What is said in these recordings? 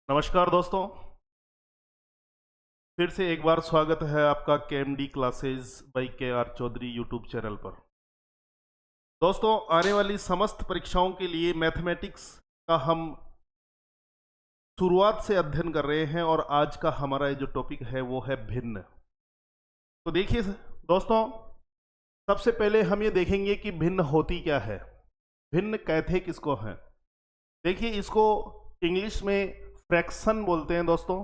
नमस्कार दोस्तों। फिर से एक बार स्वागत है आपका केएमडी क्लासेस बाई के आर चौधरी यूट्यूब चैनल पर। दोस्तों, आने वाली समस्त परीक्षाओं के लिए मैथमेटिक्स का हम शुरुआत से अध्ययन कर रहे हैं और आज का हमारा ये जो टॉपिक है वो है भिन्न। तो देखिए दोस्तों, सबसे पहले हम ये देखेंगे कि भिन्न होती क्या है, भिन्न कहते किसको हैं। देखिए, इसको इंग्लिश में फ्रैक्शन बोलते हैं दोस्तों,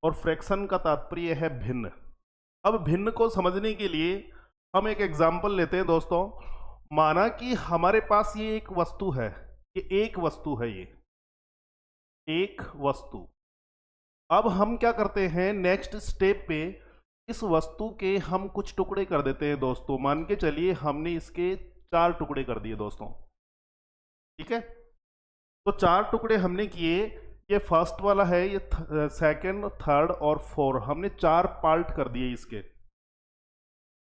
और फ्रैक्शन का तात्पर्य है भिन्न। अब भिन्न को समझने के लिए हम एक एग्जाम्पल लेते हैं दोस्तों। माना कि हमारे पास ये एक वस्तु है, ये एक वस्तु है, ये एक वस्तु। अब हम क्या करते हैं, नेक्स्ट स्टेप पे इस वस्तु के हम कुछ टुकड़े कर देते हैं दोस्तों। मान के चलिए हमने इसके 4 टुकड़े कर दिए दोस्तों, ठीक है। तो 4 टुकड़े हमने किए, ये फर्स्ट वाला है, ये सेकंड, थर्ड और 4, हमने 4 पार्ट कर दिए इसके।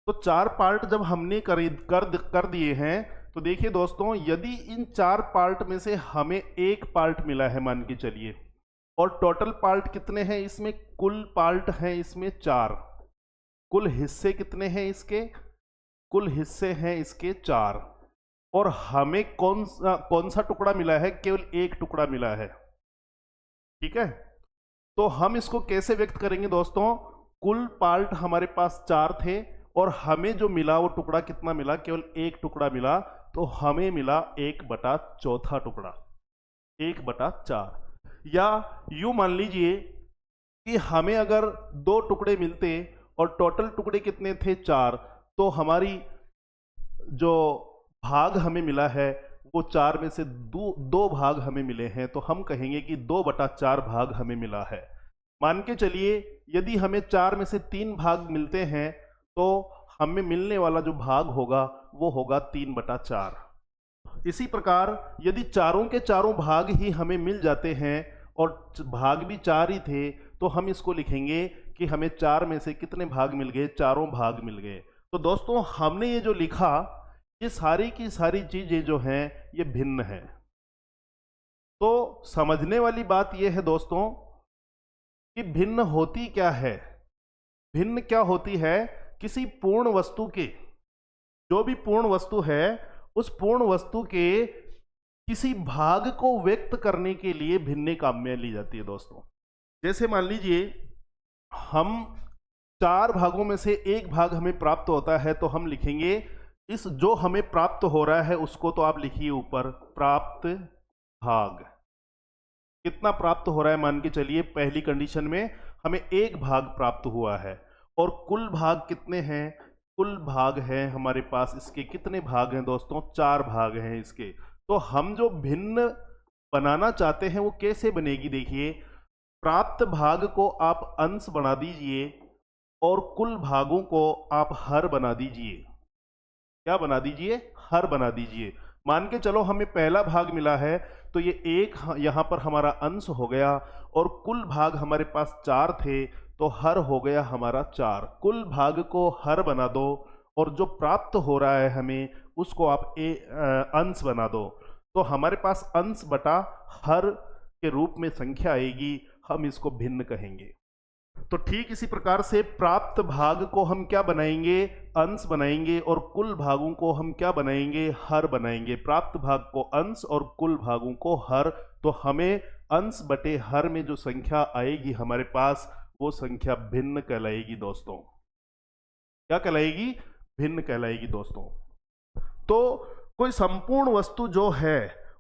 तो 4 पार्ट जब हमने कर दिए हैं, तो देखिए दोस्तों, यदि इन 4 पार्ट में से हमें एक पार्ट मिला है मान के चलिए, और टोटल पार्ट कितने हैं इसमें, कुल पार्ट हैं इसमें 4, कुल हिस्से कितने हैं इसके, कुल हिस्से हैं इसके 4, और हमें कौन सा टुकड़ा मिला है, केवल एक टुकड़ा मिला है, ठीक है। तो हम इसको कैसे व्यक्त करेंगे दोस्तों, कुल पार्ट हमारे पास 4 थे और हमें जो मिला वो टुकड़ा कितना मिला, केवल एक टुकड़ा मिला, तो हमें मिला 1/4 टुकड़ा, 1/4। या यूं मान लीजिए कि हमें अगर 2 टुकड़े मिलते और टोटल टुकड़े कितने थे 4, तो हमारी जो भाग हमें मिला है वो 4 में से 2 भाग हमें मिले हैं, तो हम कहेंगे कि 2/4 भाग हमें मिला है। मान के चलिए यदि हमें 4 में से 3 भाग मिलते हैं, तो हमें मिलने वाला जो भाग होगा वो होगा 3/4। इसी प्रकार यदि चारों के चारों भाग ही हमें मिल जाते हैं और भाग भी 4 ही थे, तो हम इसको लिखेंगे कि हमें 4 में से कितने भाग मिल गए, चारों भाग मिल गए। तो दोस्तों, हमने ये जो लिखा, ये सारी की सारी चीजें जो हैं ये भिन्न हैं। तो समझने वाली बात यह है दोस्तों कि भिन्न होती क्या है। भिन्न क्या होती है, किसी पूर्ण वस्तु के, जो भी पूर्ण वस्तु है, उस पूर्ण वस्तु के किसी भाग को व्यक्त करने के लिए भिन्न काम में ली जाती है दोस्तों। जैसे मान लीजिए हम 4 भागों में से एक भाग हमें प्राप्त होता है, तो हम लिखेंगे इस जो हमें प्राप्त हो रहा है उसको, तो आप लिखिए ऊपर प्राप्त भाग। कितना प्राप्त हो रहा है, मान के चलिए पहली कंडीशन में हमें एक भाग प्राप्त हुआ है, और कुल भाग कितने हैं, कुल भाग है हमारे पास, इसके कितने भाग हैं दोस्तों, 4 भाग हैं इसके। तो हम जो भिन्न बनाना चाहते हैं वो कैसे बनेगी, देखिए, प्राप्त भाग को आप अंश बना दीजिए और कुल भागों को आप हर बना दीजिए। क्या बना दीजिए, हर बना दीजिए। मान के चलो हमें पहला भाग मिला है, तो ये एक यहां पर हमारा अंश हो गया, और कुल भाग हमारे पास 4 थे, तो हर हो गया हमारा 4। कुल भाग को हर बना दो और जो प्राप्त हो रहा है हमें उसको आप अंश बना दो, तो हमारे पास अंश बटा हर के रूप में संख्या आएगी, हम इसको भिन्न कहेंगे। तो ठीक इसी प्रकार से प्राप्त भाग को हम क्या बनाएंगे, अंश बनाएंगे, और कुल भागों को हम क्या बनाएंगे, हर बनाएंगे। प्राप्त भाग को अंश और कुल भागों को हर, तो हमें अंश बटे हर में जो संख्या आएगी हमारे पास, वो संख्या भिन्न कहलाएगी दोस्तों। क्या कहलाएगी, भिन्न कहलाएगी दोस्तों। तो कोई संपूर्ण वस्तु जो है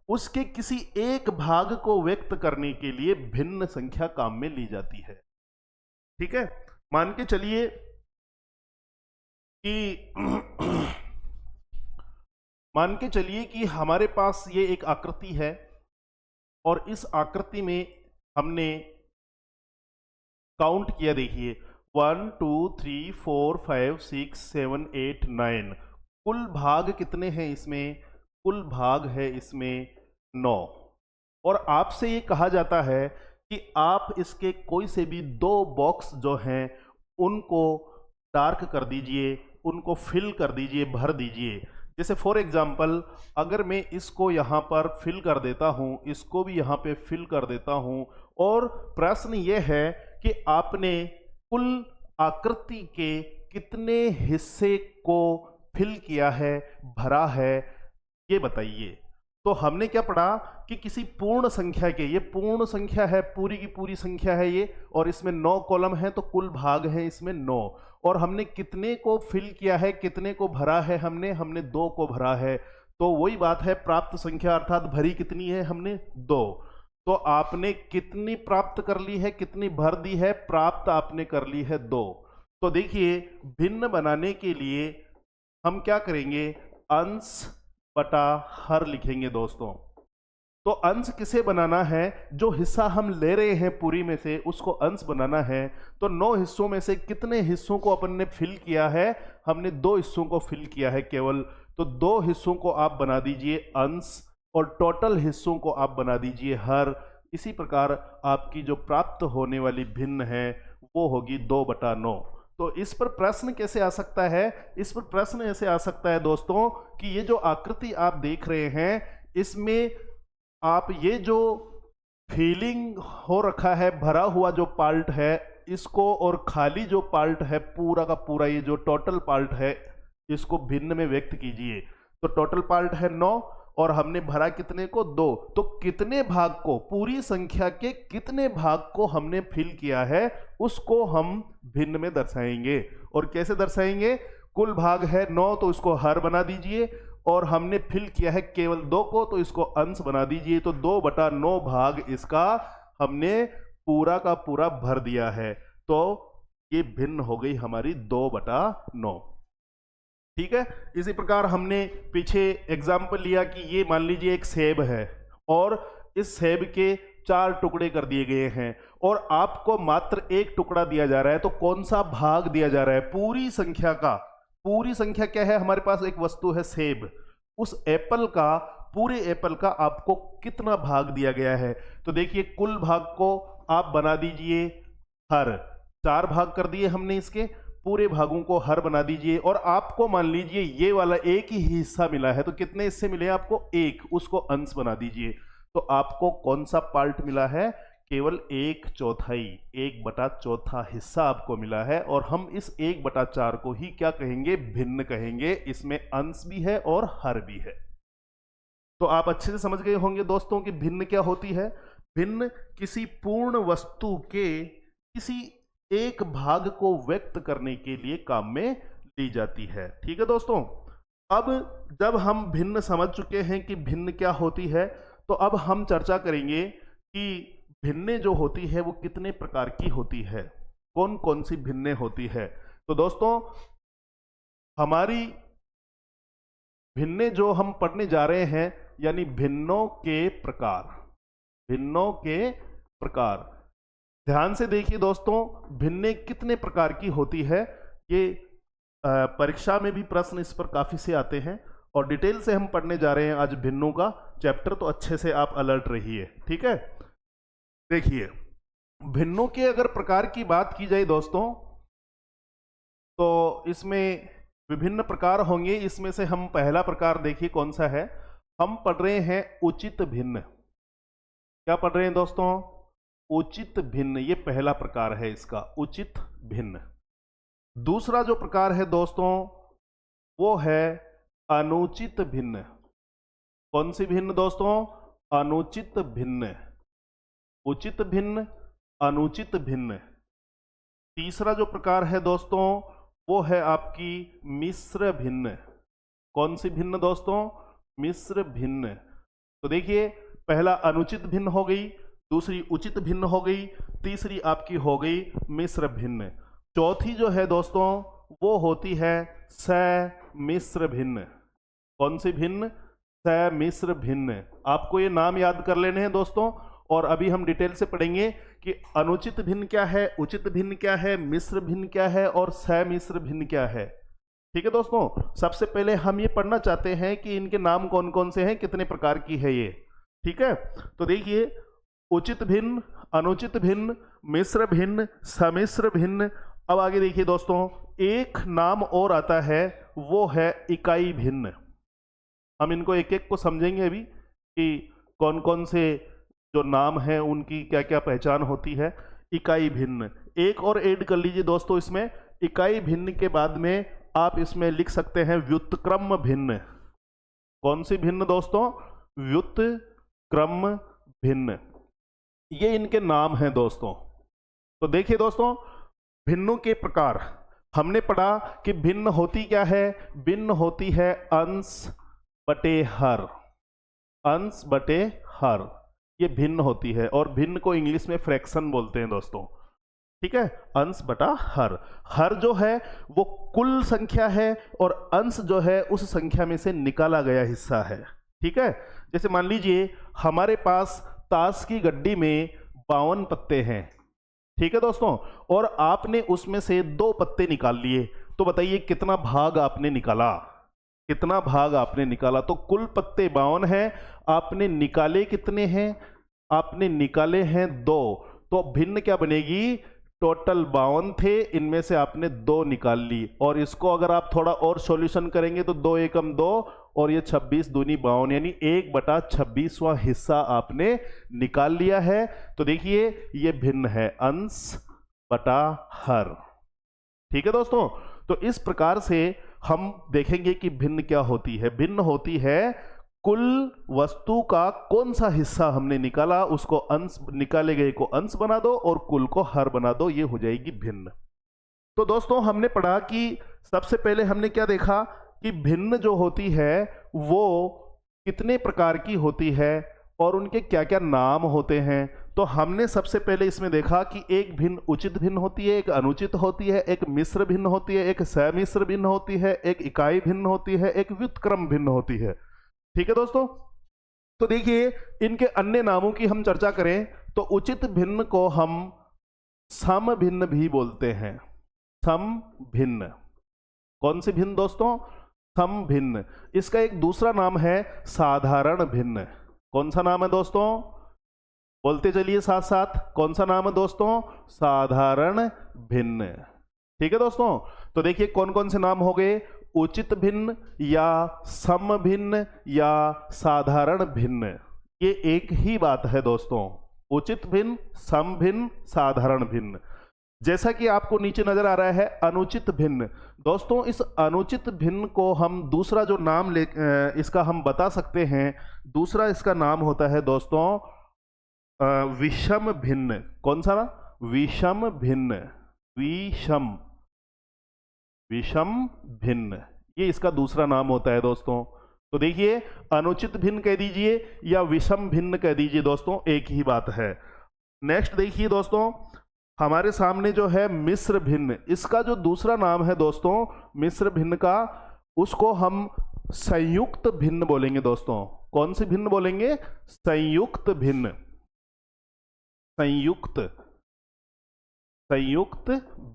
उसके किसी एक भाग को व्यक्त करने के लिए भिन्न संख्या काम में ली जाती है, ठीक है। मान के चलिए कि मान के चलिए कि हमारे पास ये एक आकृति है, और इस आकृति में हमने काउंट किया, देखिए 1 2 3 4 5 6 7 8 9, कुल भाग कितने हैं इसमें, कुल भाग है इसमें 9। और आपसे ये कहा जाता है कि आप इसके कोई से भी 2 बॉक्स जो हैं उनको डार्क कर दीजिए, उनको फिल कर दीजिए, भर दीजिए। जैसे फॉर एग्जाम्पल अगर मैं इसको यहाँ पर फिल कर देता हूँ, इसको भी यहाँ पे फिल कर देता हूँ, और प्रश्न ये है कि आपने कुल आकृति के कितने हिस्से को फिल किया है, भरा है, ये बताइए। तो हमने क्या पढ़ा कि किसी पूर्ण संख्या के, ये पूर्ण संख्या है, पूरी की पूरी संख्या है ये, और इसमें 9 कॉलम है, तो कुल भाग है इसमें 9, और हमने कितने को फिल किया है, कितने को भरा है, हमने 2 को भरा है। तो वही बात है प्राप्त संख्या, अर्थात भरी कितनी है, हमने 2। तो आपने कितनी प्राप्त कर ली है, कितनी भर दी है, प्राप्त आपने कर ली है 2। तो देखिए भिन्न बनाने के लिए हम क्या करेंगे, अंश बटा हर लिखेंगे दोस्तों। तो अंश किसे बनाना है, जो हिस्सा हम ले रहे हैं पूरी में से उसको अंश बनाना है। तो 9 हिस्सों में से कितने हिस्सों को अपन ने फिल किया है, हमने 2 हिस्सों को फिल किया है केवल। तो 2 हिस्सों को आप बना दीजिए अंश, और टोटल हिस्सों को आप बना दीजिए हर। इसी प्रकार आपकी जो प्राप्त होने वाली भिन्न है वो होगी 2/9। तो इस पर प्रश्न कैसे आ सकता है, इस पर प्रश्न ऐसे आ सकता है दोस्तों कि ये जो आकृति आप देख रहे हैं, इसमें आप ये जो फीलिंग हो रखा है, भरा हुआ जो पार्ट है इसको, और खाली जो पार्ट है पूरा का पूरा, ये जो टोटल पार्ट है इसको भिन्न में व्यक्त कीजिए। तो टोटल पार्ट है 9, और हमने भरा कितने को, 2। तो कितने भाग को, पूरी संख्या के कितने भाग को हमने फिल किया है उसको हम भिन्न में दर्शाएंगे। और कैसे दर्शाएंगे, कुल भाग है 9 तो इसको हर बना दीजिए, और हमने फिल किया है केवल 2 को तो इसको अंश बना दीजिए। तो 2/9 भाग इसका हमने पूरा का पूरा भर दिया है। तो ये भिन्न हो गई हमारी 2/9। ठीक है। इसी प्रकार हमने पीछे एग्जाम्पल लिया कि ये मान लीजिए एक सेब है, और इस सेब के 4 टुकड़े कर दिए गए हैं, और आपको मात्र 1 टुकड़ा दिया जा रहा है। तो कौन सा भाग दिया जा रहा है, पूरी संख्या का। पूरी संख्या क्या है, हमारे पास एक वस्तु है सेब, उस एप्पल का, पूरे एप्पल का आपको कितना भाग दिया गया है। तो देखिए कुल भाग को आप बना दीजिए हर, 4 भाग कर दिए हमने, इसके पूरे भागों को हर बना दीजिए। और आपको मान लीजिए ये वाला एक ही हिस्सा मिला है, तो कितने हिस्से मिले आपको, 1, उसको अंश बना दीजिए। तो आपको कौन सा पार्ट मिला है, केवल 1/4, 1/4 हिस्सा आपको मिला है। और हम इस 1/4 को ही क्या कहेंगे, भिन्न कहेंगे। इसमें अंश भी है और हर भी है। तो आप अच्छे से समझ गए होंगे दोस्तों कि भिन्न क्या होती है। भिन्न किसी पूर्ण वस्तु के किसी एक भाग को व्यक्त करने के लिए काम में ली जाती है। ठीक है दोस्तों। अब जब हम भिन्न समझ चुके हैं कि भिन्न क्या होती है, तो अब हम चर्चा करेंगे कि भिन्नें जो होती है वो कितने प्रकार की होती है, कौन कौन सी भिन्नें होती है। तो दोस्तों हमारी भिन्नें जो हम पढ़ने जा रहे हैं, यानी भिन्नों के प्रकार, भिन्नों के प्रकार। ध्यान से देखिए दोस्तों, भिन्नें कितने प्रकार की होती है। ये परीक्षा में भी प्रश्न इस पर काफी से आते हैं, और डिटेल से हम पढ़ने जा रहे हैं आज भिन्नों का चैप्टर। तो अच्छे से आप अलर्ट रहिए। ठीक है। देखिए भिन्नों के अगर प्रकार की बात की जाए दोस्तों, तो इसमें विभिन्न प्रकार होंगे। इसमें से हम पहला प्रकार देखिए कौन सा है, हम पढ़ रहे हैं उचित भिन्न। क्या पढ़ रहे हैं दोस्तों, उचित भिन्न। ये पहला प्रकार है इसका, उचित भिन्न। दूसरा जो प्रकार है दोस्तों वो है अनुचित भिन्न। कौन सी भिन्न दोस्तों, अनुचित भिन्न। उचित भिन्न, अनुचित भिन्न। तीसरा जो प्रकार है दोस्तों वो है आपकी मिश्र भिन्न। कौन सी भिन्न दोस्तों, मिश्र भिन्न। तो देखिए पहला अनुचित भिन्न हो गई, दूसरी उचित भिन्न हो गई, तीसरी आपकी हो गई मिश्र भिन्न। चौथी जो है दोस्तों वो होती है समिश्र भिन्न। कौन सी भिन्न, समिश्र भिन्न। आपको ये नाम याद कर लेने हैं दोस्तों, और अभी हम डिटेल से पढ़ेंगे कि अनुचित भिन्न क्या है, उचित भिन्न क्या है, मिश्र भिन्न क्या है, और समिश्र भिन्न क्या है। ठीक है दोस्तों। सबसे पहले हम ये पढ़ना चाहते हैं कि इनके नाम कौन कौन से हैं, कितने प्रकार की है ये। ठीक है। तो देखिए उचित भिन्न, अनुचित भिन्न, मिश्र भिन्न, समिश्र भिन्न। अब आगे देखिए दोस्तों, एक नाम और आता है वो है इकाई भिन्न। हम इनको एक एक को समझेंगे अभी कि कौन कौन से जो नाम हैं उनकी क्या क्या पहचान होती है। इकाई भिन्न, एक और ऐड कर लीजिए दोस्तों इसमें, इकाई भिन्न के बाद में आप इसमें लिख सकते हैं व्युत्क्रम भिन्न। कौन सी भिन्न दोस्तों? व्युत्क्रम भिन्न, ये इनके नाम हैं दोस्तों। तो देखिए दोस्तों, भिन्नों के प्रकार हमने पढ़ा कि भिन्न होती क्या है? भिन्न होती है अंश बटे हर, अंश बटे हर, ये भिन्न होती है। और भिन्न को इंग्लिश में फ्रैक्शन बोलते हैं दोस्तों, ठीक है, अंश बटा हर। हर जो है वो कुल संख्या है और अंश जो है उस संख्या में से निकाला गया हिस्सा है, ठीक है। जैसे मान लीजिए हमारे पास ताश की गड्डी में 52 पत्ते हैं, ठीक है दोस्तों, और आपने उसमें से 2 पत्ते निकाल लिए, तो बताइए कितना भाग आपने निकाला? कितना भाग आपने निकाला? तो कुल पत्ते 52 हैं, आपने निकाले कितने हैं? आपने निकाले हैं 2, तो भिन्न क्या बनेगी? टोटल 52 थे, इनमें से आपने 2 निकाल ली। और इसको अगर आप थोड़ा और सॉल्यूशन करेंगे तो 2 एकम 2 और ये 26 दूनी 52, यानी 1/26वां हिस्सा आपने निकाल लिया है। तो देखिए ये भिन्न है, अंश बटा हर, ठीक है दोस्तों। तो इस प्रकार से हम देखेंगे कि भिन्न क्या होती है। भिन्न होती है कुल वस्तु का कौन सा हिस्सा हमने निकाला, उसको अंश, निकाले गए को अंश बना दो और कुल को हर बना दो, ये हो जाएगी भिन्न। तो दोस्तों हमने पढ़ा कि सबसे पहले हमने क्या देखा कि भिन्न जो होती है वो कितने प्रकार की होती है और उनके क्या क्या नाम होते हैं। तो हमने सबसे पहले इसमें देखा कि एक भिन्न उचित भिन्न होती है, एक अनुचित होती है, एक मिश्र भिन्न होती है, एक समिश्र भिन्न होती है, एक इकाई भिन्न होती है, एक व्युत्क्रम भिन्न होती है, ठीक है दोस्तों। तो देखिए इनके अन्य नामों की हम चर्चा करें तो उचित भिन्न को हम सम भिन्न भी बोलते हैं। सम भिन्न, कौन सी भिन्न दोस्तों? सम भिन्न। इसका एक दूसरा नाम है साधारण भिन्न। कौन सा नाम है दोस्तों? बोलते चलिए साथ साथ, कौन सा नाम है दोस्तों? साधारण भिन्न, ठीक है दोस्तों। तो देखिए कौन कौन से नाम हो गए? उचित भिन्न या सम भिन्न या साधारण भिन्न, ये एक ही बात है दोस्तों। उचित भिन्न, सम भिन्न, साधारण भिन्न। जैसा कि आपको नीचे नजर आ रहा है अनुचित भिन्न, दोस्तों इस अनुचित भिन्न को हम दूसरा जो नाम इसका हम बता सकते हैं, दूसरा इसका नाम होता है दोस्तों विषम भिन्न। कौन सा? विषम भिन्न, विषम, विषम भिन्न, ये इसका दूसरा नाम होता है दोस्तों। तो देखिए अनुचित भिन्न कह दीजिए या विषम भिन्न कह दीजिए दोस्तों, एक ही बात है। नेक्स्ट देखिए दोस्तों, हमारे सामने जो है मिश्र भिन्न, इसका जो दूसरा नाम है दोस्तों मिश्र भिन्न का, उसको हम संयुक्त भिन्न बोलेंगे दोस्तों। कौन सी भिन्न बोलेंगे? संयुक्त भिन्न, संयुक्त, संयुक्त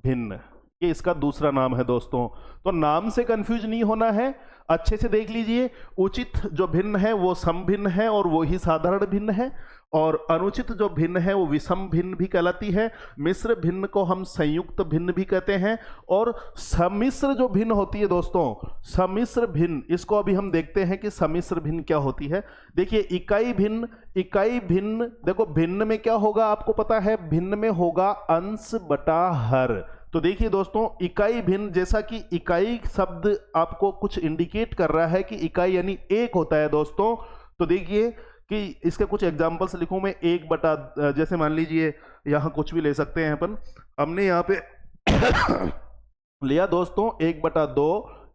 भिन्न, ये इसका दूसरा नाम है दोस्तों। तो नाम से कंफ्यूज नहीं होना है, अच्छे से देख लीजिए। उचित जो भिन्न है वो सम भिन्न है और वो ही साधारण भिन्न है, और अनुचित जो भिन्न है वो विषम भिन्न भी कहलाती है। मिश्र भिन्न को हम संयुक्त भिन्न भी कहते हैं। और सम्मिश्र जो भिन्न होती है दोस्तों, सम्मिश्र भिन्न, इसको अभी हम देखते हैं कि सम्मिश्र भिन्न क्या होती है। देखिए इकाई भिन्न, इकाई भिन्न, देखो भिन्न में क्या होगा आपको पता है, भिन्न में होगा अंश बटा हर। तो देखिए दोस्तों इकाई भिन्न, जैसा कि इकाई शब्द आपको कुछ इंडिकेट कर रहा है कि इकाई यानी एक होता है दोस्तों। तो देखिए कि इसके कुछ एग्जांपल्स लिखूं मैं, 1 जैसे मान लीजिए यहाँ कुछ भी ले सकते हैं अपन, हमने यहाँ पे लिया दोस्तों 1/2,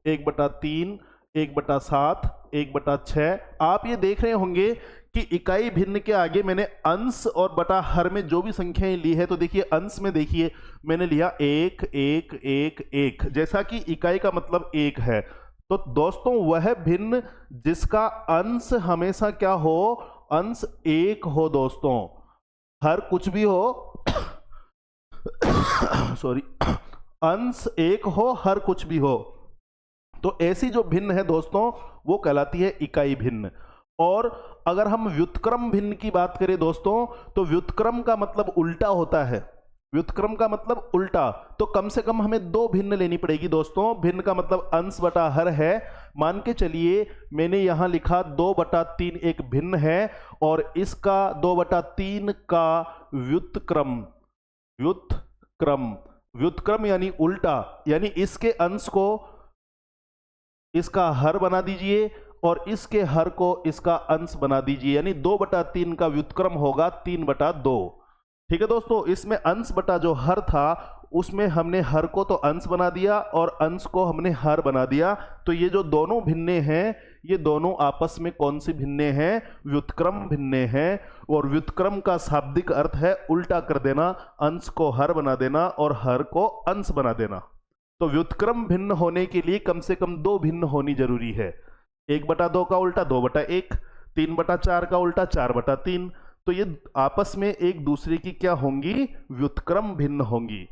1/3, 1/7, 1/6। आप ये देख रहे होंगे कि इकाई भिन्न के आगे मैंने अंश और बटा हर में जो भी संख्याएं ली है, तो देखिए अंश में देखिए मैंने लिया 1, 1, 1, 1, जैसा कि इकाई का मतलब 1 है। तो दोस्तों वह भिन्न जिसका अंश हमेशा क्या हो, अंश 1 हो दोस्तों, हर कुछ भी हो सॉरी, अंश 1 हो, हर कुछ भी हो, तो ऐसी जो भिन्न है दोस्तों वो कहलाती है इकाई भिन्न। और अगर हम व्युत्क्रम भिन्न की बात करें दोस्तों, तो व्युत्क्रम का मतलब उल्टा होता है, व्युत्क्रम का मतलब उल्टा, तो कम से कम हमें 2 भिन्न लेनी पड़ेगी दोस्तों। भिन्न का मतलब अंश बटा हर है, मान के चलिए मैंने यहां लिखा 2/3 एक भिन्न है और इसका 2/3 का व्युत्क्रम, व्युत्क्रम यानी उल्टा, यानी इसके अंश को इसका हर बना दीजिए और इसके हर को इसका अंश बना दीजिए, यानी 2/3 का व्युत्क्रम होगा 3/2। ठीक है दोस्तों, इसमें अंश बटा जो हर था उसमें हमने हर को तो अंश बना दिया और अंश को हमने हर बना दिया। तो ये जो दोनों भिन्ने हैं ये दोनों आपस में कौन सी भिन्ने हैं? व्युत्क्रम भिन्ने हैं। और व्युत्क्रम का शाब्दिक अर्थ है उल्टा कर देना, अंश को हर बना देना और हर को अंश बना देना। तो व्युत्क्रम भिन्न होने के लिए कम से कम दो भिन्न होनी जरूरी है। 1/2 का उल्टा 2/1, 3/4 का उल्टा 4/3। तो ये आपस में एक दूसरे की क्या होंगी? व्युत्क्रम भिन्न होंगी।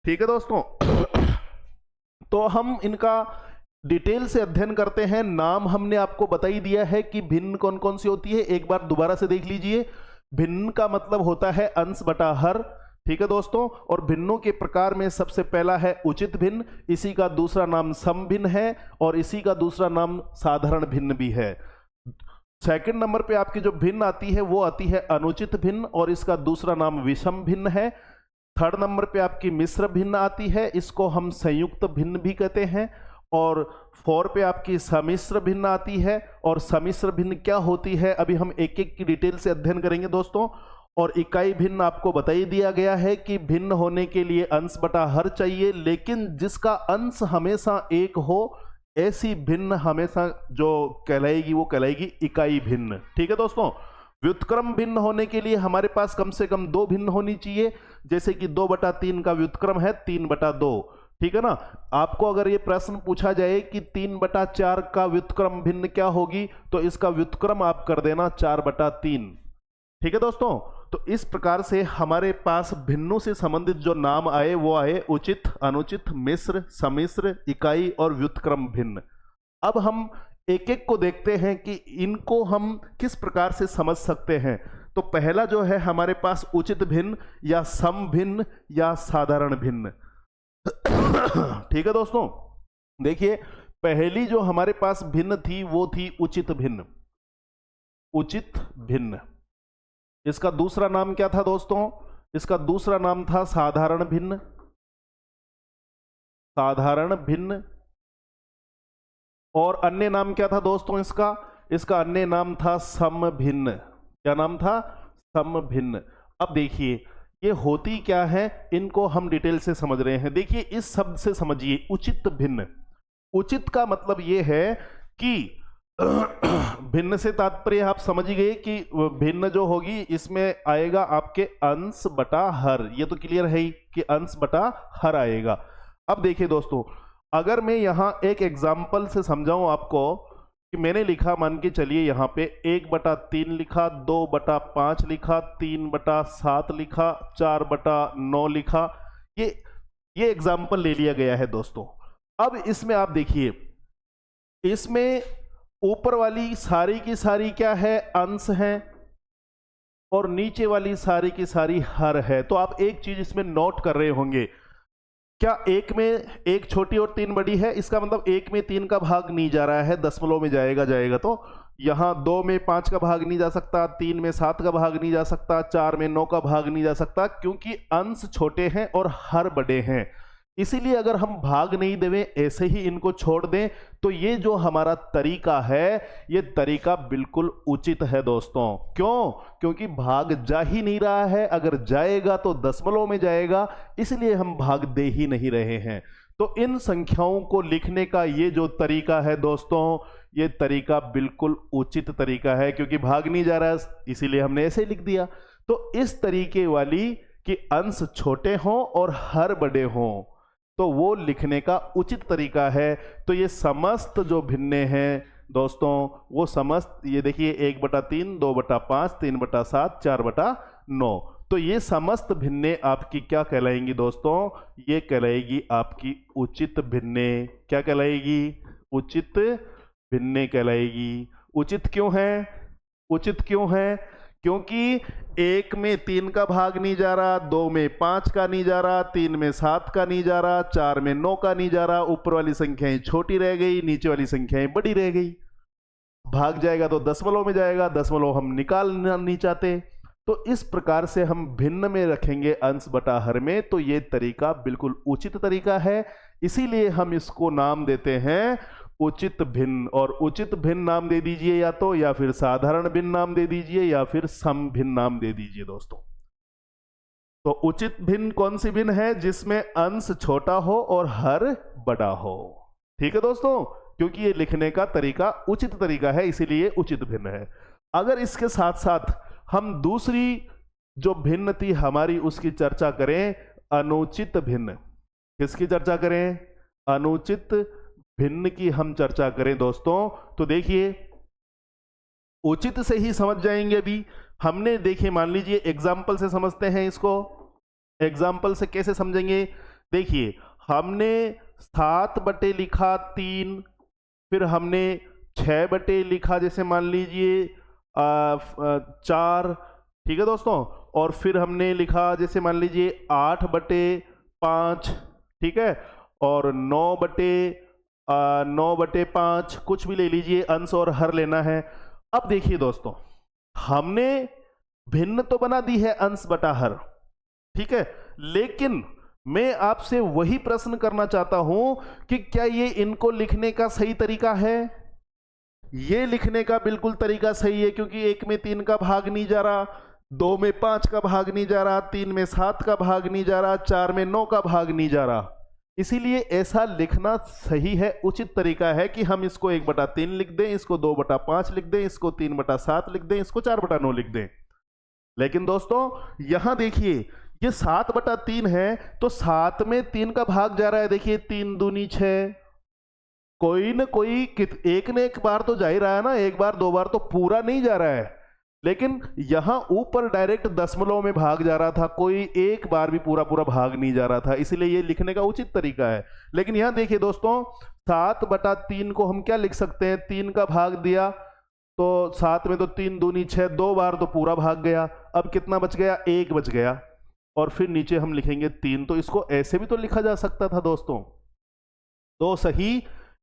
ठीक है दोस्तों, तो हम इनका डिटेल से अध्ययन करते हैं। नाम हमने आपको बता ही दिया है कि भिन्न कौन कौन सी होती है, एक बार दोबारा से देख लीजिए। भिन्न का मतलब होता है अंश बटा हर। ठीक है दोस्तों, और भिन्नों के प्रकार में सबसे पहला है उचित भिन्न, इसी का दूसरा नाम सम भिन्न है और इसी का दूसरा नाम साधारण भिन्न भी है। सेकंड नंबर पे आपकी जो भिन्न आती है वो आती है अनुचित भिन्न और इसका दूसरा नाम विषम भिन्न है। थर्ड नंबर पे आपकी मिश्र भिन्न आती है, इसको हम संयुक्त भिन्न भी कहते हैं। और 4 पे आपकी सम्मिश्र भिन्न आती है। और सम्मिश्र भिन्न क्या होती है अभी हम एक एक की डिटेल से अध्ययन करेंगे दोस्तों। और इकाई भिन्न आपको बता ही दिया गया है कि भिन्न होने के लिए अंश बटा हर चाहिए, लेकिन जिसका अंश हमेशा एक हो ऐसी भिन्न हमेशा जो कहलाएगी वो कहलाएगी इकाई भिन्न। ठीक है दोस्तों, व्युत्क्रम भिन्न होने के लिए हमारे पास कम से कम दो भिन्न होनी चाहिए, जैसे कि 2/3 का व्युत्क्रम है 3/2। ठीक है ना। आपको अगर ये प्रश्न पूछा जाए कि 3/4 का व्युत्क्रम भिन्न क्या होगी, तो इसका व्युत्क्रम आप कर देना 4/3। ठीक है दोस्तों, तो इस प्रकार से हमारे पास भिन्नों से संबंधित जो नाम आए वो आए उचित, अनुचित, मिश्र, सम्मिश्र, इकाई और व्युत्क्रम भिन्न। अब हम एक एक को देखते हैं कि इनको हम किस प्रकार से समझ सकते हैं। तो पहला जो है हमारे पास उचित भिन्न या सम भिन्न या साधारण भिन्न। ठीक है दोस्तों, देखिए पहली जो हमारे पास भिन्न थी वो थी उचित भिन्न। उचित भिन्न, इसका दूसरा नाम क्या था दोस्तों? इसका दूसरा नाम था साधारण भिन्न। साधारण भिन्न। और अन्य नाम क्या था दोस्तों इसका? इसका अन्य नाम था सम भिन्न। क्या नाम था? सम भिन्न। अब देखिए ये होती क्या है, इनको हम डिटेल से समझ रहे हैं। देखिए इस शब्द से समझिए उचित भिन्न। उचित का मतलब ये है कि भिन्न से तात्पर्य आप समझ गए कि भिन्न जो होगी इसमें आएगा आपके अंश बटा हर। ये तो क्लियर है ही कि अंश बटा हर आएगा। अब देखिए दोस्तों, अगर मैं यहां एक एग्जाम्पल से समझाऊं आपको कि मैंने लिखा, मान के चलिए यहां पे 1/3 लिखा, 2/5 लिखा, 3/7 लिखा, 4/9 लिखा। ये एग्जाम्पल ले लिया गया है दोस्तों। अब इसमें आप देखिए, इसमें ऊपर वाली सारी की सारी क्या है? अंश है और नीचे वाली सारी की सारी हर है। तो आप एक चीज इसमें नोट कर रहे होंगे, क्या एक में एक छोटी और 3 बड़ी है? इसका मतलब एक में 3 का भाग नहीं जा रहा है, दशमलव में जाएगा। तो यहां 2 में 5 का भाग नहीं जा सकता, 3 में 7 का भाग नहीं जा सकता, 4 में 9 का भाग नहीं जा सकता, क्योंकि अंश छोटे हैं और हर बड़े हैं। इसीलिए अगर हम भाग नहीं देवें, ऐसे ही इनको छोड़ दें, तो ये जो हमारा तरीका है ये तरीका बिल्कुल उचित है दोस्तों। क्यों? क्योंकि भाग जा ही नहीं रहा है, अगर जाएगा तो दशमलव में जाएगा, इसलिए हम भाग दे ही नहीं रहे हैं। तो इन संख्याओं को लिखने का ये जो तरीका है दोस्तों, ये तरीका बिल्कुल उचित तरीका है, क्योंकि भाग नहीं जा रहा है इसीलिए हमने ऐसे लिख दिया। तो इस तरीके वाली कि अंश छोटे हों और हर बड़े हों, तो वो लिखने का उचित तरीका है। तो ये समस्त जो भिन्ने हैं दोस्तों, वो समस्त, ये देखिए 1/3, 2/5, 3/7, 4/9, तो ये समस्त भिन्ने आपकी क्या कहलाएंगी दोस्तों? ये कहलाएगी आपकी उचित भिन्ने। क्या कहलाएगी? उचित भिन्ने कहलाएगी। उचित क्यों है? उचित क्यों है? क्योंकि 1 में 3 का भाग नहीं जा रहा, 2 में 5 का नहीं जा रहा, 3 में 7 का नहीं जा रहा, 4 में 9 का नहीं जा रहा। ऊपर वाली संख्याएं छोटी रह गई, नीचे वाली संख्याएं बड़ी रह गई। भाग जाएगा तो दशमलव में जाएगा, दशमलव हम निकालना नहीं चाहते, तो इस प्रकार से हम भिन्न में रखेंगे अंश बटा हर में। तो ये तरीका बिल्कुल उचित तरीका है, इसीलिए हम इसको नाम देते हैं उचित भिन्न। और उचित भिन्न नाम दे दीजिए या तो, या फिर साधारण भिन्न नाम दे दीजिए, या फिर सम भिन्न नाम दे दीजिए दोस्तों। तो उचित भिन्न कौन सी भिन्न है? जिसमें अंश छोटा हो और हर बड़ा हो। ठीक है दोस्तों, क्योंकि ये लिखने का तरीका उचित तरीका है, इसीलिए उचित भिन्न है। अगर इसके साथ साथ हम दूसरी जो भिन्न थी हमारी उसकी चर्चा करें, अनुचित भिन्न। किसकी चर्चा करें? अनुचित भिन्न की हम चर्चा करें दोस्तों। तो देखिए, उचित से ही समझ जाएंगे। अभी हमने देखिए, मान लीजिए एग्जाम्पल से समझते हैं इसको। एग्जाम्पल से कैसे समझेंगे? देखिए, हमने 7 बटे लिखा 3, फिर हमने 6 बटे लिखा, जैसे मान लीजिए 4। ठीक है दोस्तों, और फिर हमने लिखा जैसे मान लीजिए 8 बटे 5। ठीक है, और 9 बटे 5, कुछ भी ले लीजिए, अंश और हर लेना है। अब देखिए दोस्तों, हमने भिन्न तो बना दी है अंश बटा हर, ठीक है, लेकिन मैं आपसे वही प्रश्न करना चाहता हूं कि क्या ये इनको लिखने का सही तरीका है? ये लिखने का बिल्कुल तरीका सही है, क्योंकि 1 में 3 का भाग नहीं जा रहा, 2 में 5 का भाग नहीं जा रहा, 3 में 7 का भाग नहीं जा रहा, 4 में 9 का भाग नहीं जा रहा। इसीलिए ऐसा लिखना सही है, उचित तरीका है कि हम इसको 1/3 लिख दें, इसको 2/5 लिख दें, इसको 3/7 लिख दें, इसको 4/9 लिख दें। लेकिन दोस्तों यहां देखिए, ये 7/3 है, तो 7 में 3 का भाग जा रहा है। देखिए 3 दूनी 6, कोई न कोई एक ने एक बार तो जा ही रहा है ना, एक बार 2 बार तो पूरा नहीं जा रहा है। लेकिन यहां ऊपर डायरेक्ट दशमलव में भाग जा रहा था, कोई एक बार भी पूरा पूरा भाग नहीं जा रहा था, इसलिए ये लिखने का उचित तरीका है। लेकिन यहां देखिए दोस्तों, 7/3 को हम क्या लिख सकते हैं? 3 का भाग दिया तो 7 में तो 3 दूनी 6, 2 बार तो पूरा भाग गया। अब कितना बच गया? 1 बच गया, और फिर नीचे हम लिखेंगे 3। तो इसको ऐसे भी तो लिखा जा सकता था दोस्तों, 2 सही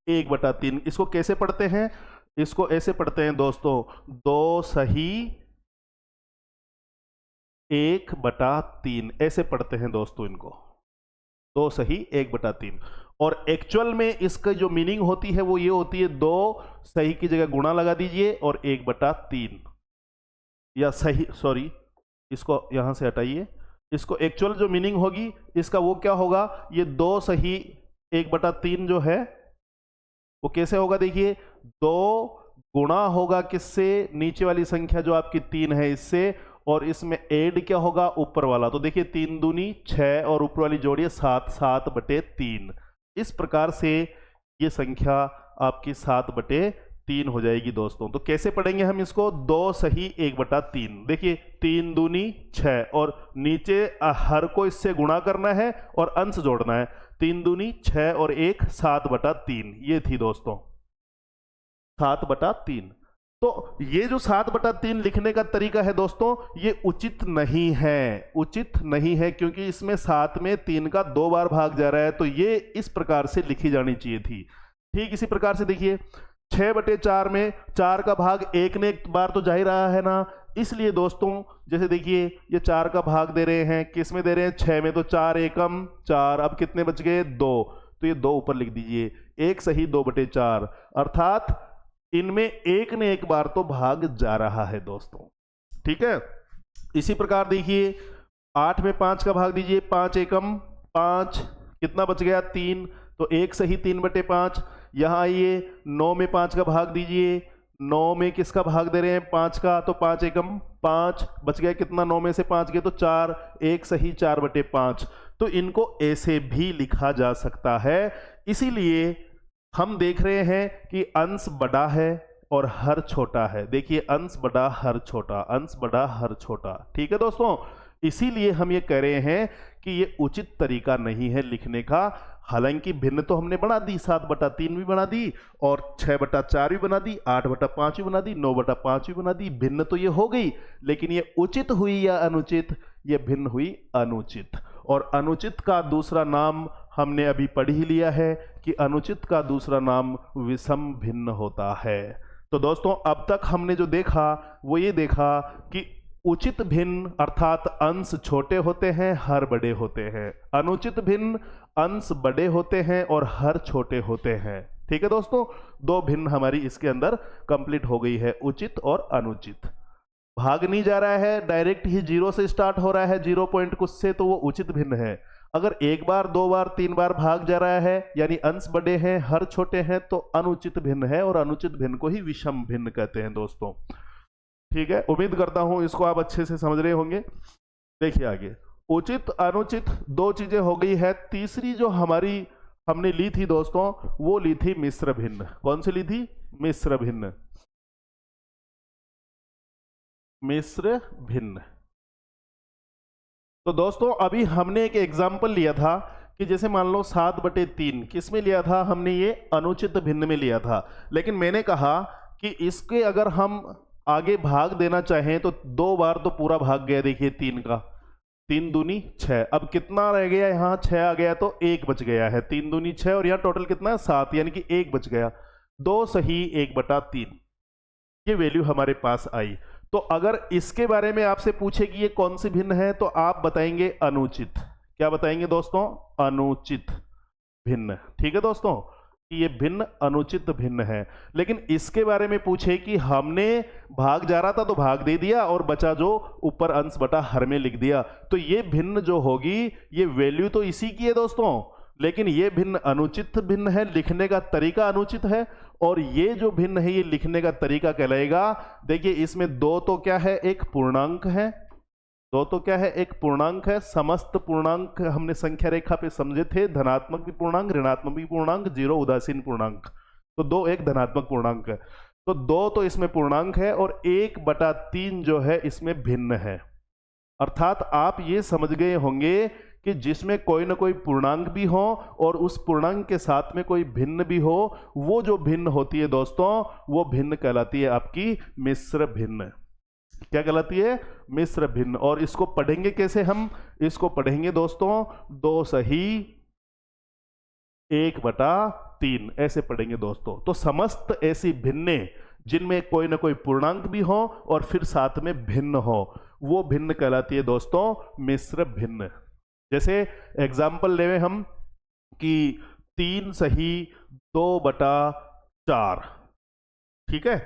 1/3। इसको कैसे पढ़ते हैं? इसको ऐसे पढ़ते हैं दोस्तों, 2 सही 1/3, ऐसे पढ़ते हैं दोस्तों इनको, 2 सही 1/3। और एक्चुअल में इसका जो मीनिंग होती है वो ये होती है, 2 सही की जगह गुणा लगा दीजिए और 1/3, या सही, सॉरी इसको यहां से हटाइए। इसको एक्चुअल जो मीनिंग होगी इसका वो क्या होगा? ये 2 सही 1/3 जो है वो कैसे होगा? देखिए 2 गुणा होगा किससे? नीचे वाली संख्या जो आपकी 3 है इससे, और इसमें ऐड क्या होगा? ऊपर वाला। तो देखिए 3 दूनी 6 और ऊपर वाली जोड़िए 7, 7/3। इस प्रकार से ये संख्या आपकी 7/3 हो जाएगी दोस्तों। तो कैसे पढ़ेंगे हम इसको? 2 सही 1/3। देखिए 3 दूनी 6, और नीचे हर को इससे गुणा करना है और अंश जोड़ना है। 3 दूनी 6 और 1 7/3, ये थी दोस्तों 7/3। तो ये जो 7/3 लिखने का तरीका है दोस्तों, ये उचित नहीं है, उचित नहीं है, क्योंकि इसमें 7 में 3 का 2 बार भाग जा रहा है। तो ये इस प्रकार से लिखी जानी चाहिए थी। ठीक इसी प्रकार से देखिए 6/4 में 4 का भाग 1 ने एक बार तो जा ही रहा है ना, इसलिए दोस्तों जैसे देखिए ये 4 का भाग दे रहे हैं, किस में दे रहे हैं? 6 में। तो 4 एकम 4, अब कितने बच गए? 2। तो ये 2 ऊपर लिख दीजिए, 1 सही 2/4, अर्थात इनमें एक ने एक बार तो भाग जा रहा है दोस्तों। ठीक है, इसी प्रकार देखिए 8 में 5 का भाग दीजिए, 5 एकम 5, कितना बच गया? 3। तो 1 सही 3/5। यहां आइए 9 में 5 का भाग दीजिए, 9 में किसका भाग दे रहे हैं? 5 का। तो 5 एकम 5, बच गया कितना? 9 में से 5 गए तो 4, 1 सही 4/5। तो इनको ऐसे भी लिखा जा सकता है। इसीलिए हम देख रहे हैं कि अंश बड़ा है और हर छोटा है। देखिए अंश बड़ा हर छोटा, अंश बड़ा हर छोटा। ठीक है दोस्तों, इसीलिए हम ये कह रहे हैं कि ये उचित तरीका नहीं है लिखने का। हालांकि भिन्न तो हमने बना दी, 7/3 भी बना दी और 6/4 भी बना दी, 8/5 भी बना दी, 9/5 भी बना दी। भिन्न तो ये हो गई, लेकिन ये उचित हुई या अनुचित? ये भिन्न हुई अनुचित। और अनुचित का दूसरा नाम हमने अभी पढ़ ही लिया है कि अनुचित का दूसरा नाम विषम भिन्न होता है। तो दोस्तों अब तक हमने जो देखा वो ये देखा कि उचित भिन्न अर्थात अंश छोटे होते हैं, हर बड़े होते हैं। अनुचित भिन्न अंश बड़े होते हैं और हर छोटे होते हैं। ठीक है दोस्तों, दो भिन्न हमारी इसके अंदर कंप्लीट हो गई है, उचित और अनुचित। भाग नहीं जा रहा है, डायरेक्ट ही 0 से स्टार्ट हो रहा है, 0 पॉइंट कुछ से, तो वो उचित भिन्न है। अगर एक बार, दो बार, तीन बार भाग जा रहा है यानी अंश बड़े हैं, हर छोटे हैं, तो अनुचित भिन्न है और अनुचित भिन्न को ही विषम भिन्न कहते हैं दोस्तों। ठीक है, उम्मीद करता हूं इसको आप अच्छे से समझ रहे होंगे। देखिए आगे, उचित अनुचित दो चीजें हो गई है। तीसरी जो हमारी हमने ली थी दोस्तों, वो ली थी मिश्र भिन्न। कौन सी ली थी? मिश्र भिन्न। मिश्र भिन्न। तो दोस्तों अभी हमने एक एग्जाम्पल लिया था कि जैसे मान लो 7/3 किस में लिया था? हमने ये अनुचित भिन्न में लिया था। लेकिन मैंने कहा कि इसके अगर हम आगे भाग देना चाहें तो 2 बार तो पूरा भाग गया। देखिए 3 का, 3 दूनी 6। अब कितना रह गया? यहाँ 6 आ गया तो 1 बच गया है। 3 दूनी 6 और यहाँ टोटल कितना है? 7, यानी कि 1 बच गया। 2 सही 1/3 ये वैल्यू हमारे पास आई। तो अगर इसके बारे में आपसे पूछे कि ये कौन सी भिन्न है तो आप बताएंगे अनुचित। क्या बताएंगे दोस्तों? अनुचित भिन्न। ठीक है दोस्तों, ये भिन्न अनुचित भिन्न है। लेकिन इसके बारे में पूछे कि हमने भाग जा रहा था तो भाग दे दिया और बचा जो ऊपर अंश बटा हर में लिख दिया, तो ये भिन्न जो होगी ये वैल्यू तो इसी की है दोस्तों, लेकिन ये भिन्न अनुचित भिन्न है, लिखने का तरीका अनुचित है। और ये जो भिन्न है ये लिखने का तरीका कहलाएगा। देखिए इसमें 2 तो क्या है? एक पूर्णांक है। 2 तो क्या है? एक पूर्णांक है। समस्त पूर्णांक हमने संख्या रेखा पे समझे थे, धनात्मक भी पूर्णांक, ऋणात्मक भी पूर्णांक, 0 उदासीन पूर्णांक। तो 2 एक धनात्मक पूर्णांक है। तो 2 तो इसमें पूर्णांक है और 1/3 जो है इसमें भिन्न है। अर्थात आप ये समझ गए होंगे कि जिसमें कोई ना कोई पूर्णांक भी हो और उस पूर्णांक के साथ में कोई भिन्न भी हो, वो जो भिन्न होती है दोस्तों वो भिन्न कहलाती है आपकी मिश्र भिन्न। क्या कहलाती है? मिश्र भिन्न। और इसको पढ़ेंगे कैसे हम? इसको पढ़ेंगे दोस्तों 2 सही 1/3 ऐसे पढ़ेंगे दोस्तों। तो समस्त ऐसी भिन्ने जिनमें कोई ना कोई पूर्णांक भी हो और फिर साथ में भिन्न हो, वो भिन्न कहलाती है दोस्तों मिश्र भिन्न। जैसे एग्जाम्पल लेवे हम कि 3 सही 2/4। ठीक है,